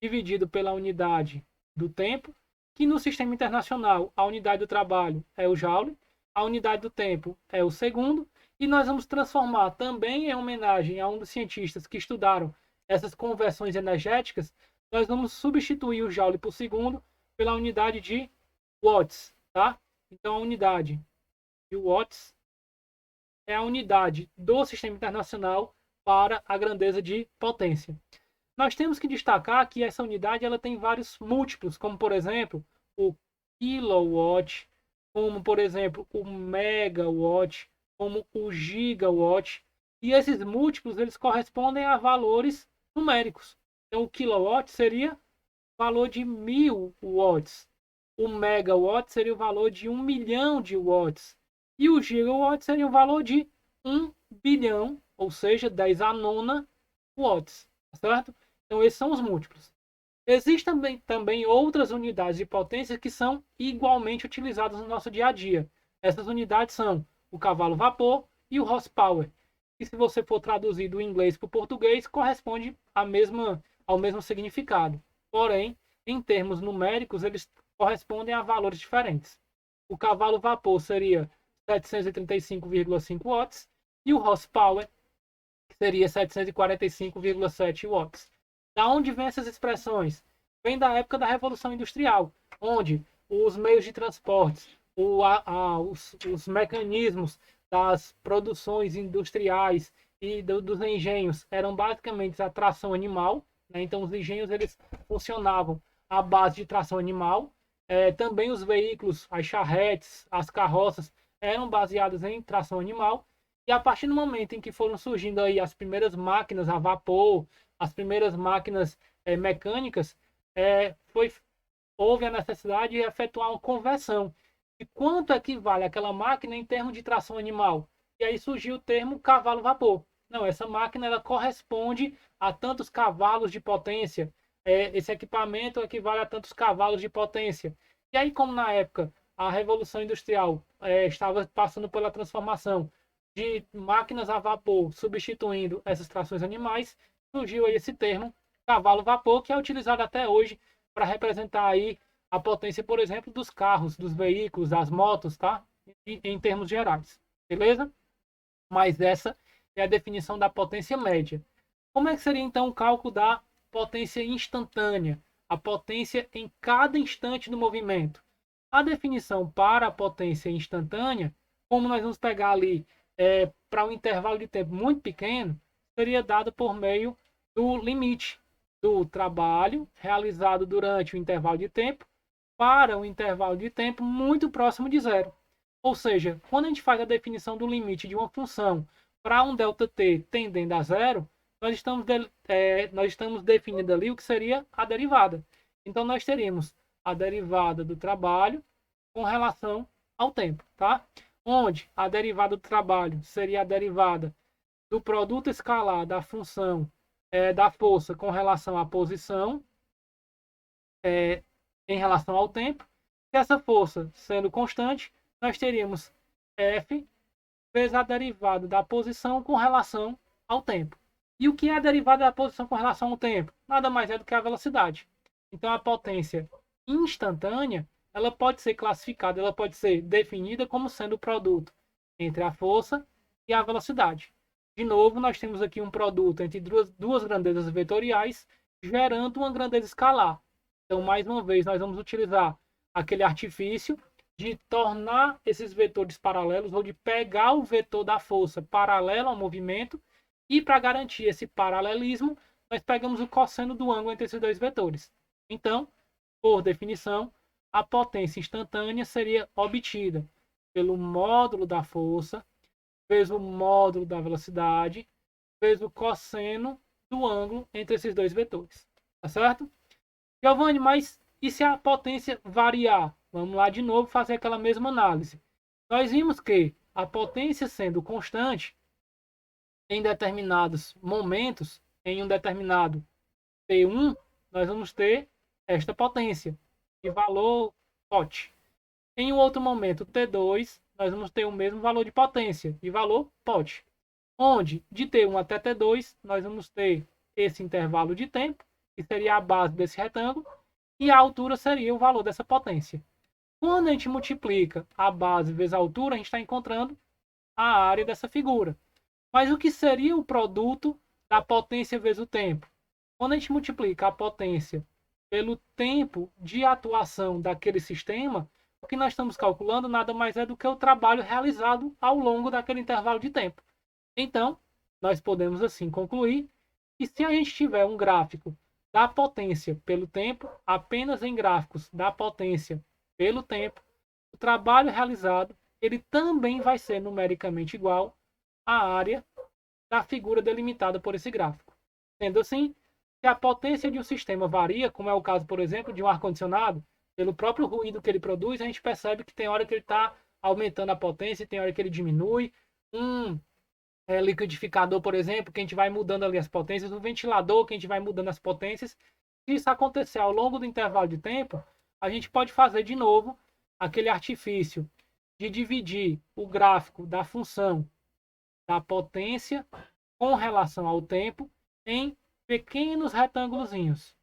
dividido pela unidade do tempo, que no sistema internacional a unidade do trabalho é o joule, a unidade do tempo é o segundo, e nós vamos transformar também em homenagem a um dos cientistas que estudaram essas conversões energéticas, nós vamos substituir o joule por segundo pela unidade de watts, tá? Então a unidade de watts é a unidade do sistema internacional para a grandeza de potência. Nós temos que destacar que essa unidade ela tem vários múltiplos, como por exemplo o kilowatt, como por exemplo o megawatt, como o gigawatt. E esses múltiplos eles correspondem a valores numéricos. Então o kilowatt seria o valor de 1000 watts. O megawatt seria o valor de 1 milhão de watts. E o gigawatt seria o valor de 1 bilhão, ou seja, 10 a nona watts. Certo? Então, esses são os múltiplos. Existem também outras unidades de potência que são igualmente utilizadas no nosso dia a dia. Essas unidades são o cavalo-vapor e o horsepower. E se você for traduzir do inglês para o português, corresponde ao mesmo significado. Porém, em termos numéricos, eles correspondem a valores diferentes. O cavalo-vapor seria 735,5 watts e o horsepower seria 745,7 watts. Da onde vêm essas expressões? Vem da época da Revolução Industrial, onde os meios de transporte, os mecanismos das produções industriais e dos engenhos eram basicamente a tração animal, né? Então os engenhos eles funcionavam à base de tração animal. Também os veículos, as charretes, as carroças eram baseadas em tração animal. E a partir do momento em que foram surgindo aí as primeiras máquinas a vapor, as primeiras máquinas mecânicas, houve a necessidade de efetuar uma conversão. E quanto equivale aquela máquina em termos de tração animal? E aí surgiu o termo cavalo-vapor. Não, essa máquina ela corresponde a tantos cavalos de potência. Esse equipamento equivale a tantos cavalos de potência. E aí, como na época a Revolução Industrial estava passando pela transformação de máquinas a vapor substituindo essas trações animais, surgiu aí esse termo cavalo-vapor, que é utilizado até hoje para representar aí a potência, por exemplo, dos carros, dos veículos, das motos, tá? Em termos gerais, beleza? Mas essa é a definição da potência média. Como é que seria então o cálculo da potência instantânea? A potência em cada instante do movimento. A definição para a potência instantânea, como nós vamos pegar ali para um intervalo de tempo muito pequeno, seria dada por meio do limite do trabalho realizado durante o intervalo de tempo para um intervalo de tempo muito próximo de zero. Ou seja, quando a gente faz a definição do limite de uma função para um ΔT tendendo a zero, nós estamos definindo ali o que seria a derivada. Então, nós teríamos a derivada do trabalho com relação ao tempo, tá? Onde a derivada do trabalho seria a derivada do produto escalar da função da força com relação à posição em relação ao tempo. Se essa força sendo constante, nós teríamos F vezes a derivada da posição com relação ao tempo. E o que é a derivada da posição com relação ao tempo? Nada mais é do que a velocidade. Então, a potência instantânea, ela pode ser classificada, ela pode ser definida como sendo o produto entre a força e a velocidade. De novo, nós temos aqui um produto entre duas grandezas vetoriais, gerando uma grandeza escalar. Então, mais uma vez, nós vamos utilizar aquele artifício de tornar esses vetores paralelos, ou de pegar o vetor da força paralelo ao movimento, e para garantir esse paralelismo, nós pegamos o cosseno do ângulo entre esses dois vetores. Então, por definição, a potência instantânea seria obtida pelo módulo da força, vezes o módulo da velocidade, vezes o cosseno do ângulo entre esses dois vetores. Tá certo? Giovanni, mas e se a potência variar? Vamos lá de novo fazer aquela mesma análise. Nós vimos que a potência sendo constante, em determinados momentos, em um determinado T1, nós vamos ter esta potência de valor POT. Em um outro momento, T2, nós vamos ter o mesmo valor de potência, de valor POT. Onde, de T1 até T2, nós vamos ter esse intervalo de tempo, que seria a base desse retângulo, e a altura seria o valor dessa potência. Quando a gente multiplica a base vezes a altura, a gente está encontrando a área dessa figura. Mas o que seria o produto da potência vezes o tempo? Quando a gente multiplica a potência pelo tempo de atuação daquele sistema, o que nós estamos calculando nada mais é do que o trabalho realizado ao longo daquele intervalo de tempo. Então, nós podemos assim concluir que se a gente tiver um gráfico da potência pelo tempo, apenas em gráficos da potência pelo tempo, o trabalho realizado ele também vai ser numericamente igual à área da figura delimitada por esse gráfico. Sendo assim, se a potência de um sistema varia, como é o caso, por exemplo, de um ar-condicionado, pelo próprio ruído que ele produz, a gente percebe que tem hora que ele está aumentando a potência e tem hora que ele diminui. Um liquidificador, por exemplo, que a gente vai mudando ali as potências, um ventilador que a gente vai mudando as potências. Se isso acontecer ao longo do intervalo de tempo, a gente pode fazer de novo aquele artifício de dividir o gráfico da função da potência com relação ao tempo em pequenos retângulozinhos.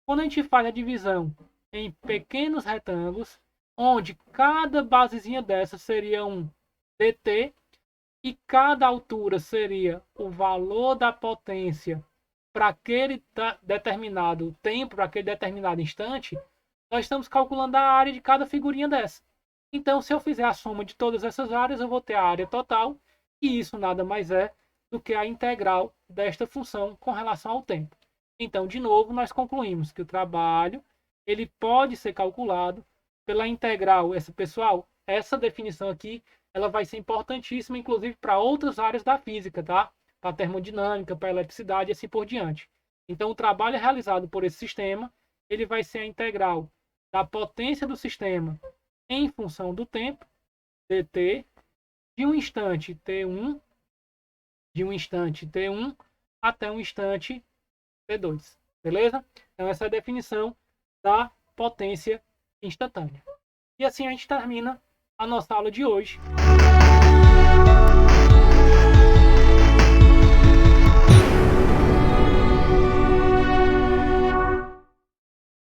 Quando a gente faz a divisão em pequenos retângulos, onde cada basezinha dessa seria um dt, e cada altura seria o valor da potência para aquele determinado tempo, para aquele determinado instante, nós estamos calculando a área de cada figurinha dessa. Então, se eu fizer a soma de todas essas áreas, eu vou ter a área total, e isso nada mais é do que a integral desta função com relação ao tempo. Então, de novo, nós concluímos que o trabalho ele pode ser calculado pela integral. Pessoal, essa definição aqui ela vai ser importantíssima, inclusive, para outras áreas da física, tá? Para termodinâmica, para eletricidade e assim por diante. Então, o trabalho realizado por esse sistema, ele vai ser a integral da potência do sistema em função do tempo, dt, de um instante T1, até um instante T2. Beleza? Então, essa é a definição da potência instantânea. E assim a gente termina a nossa aula de hoje.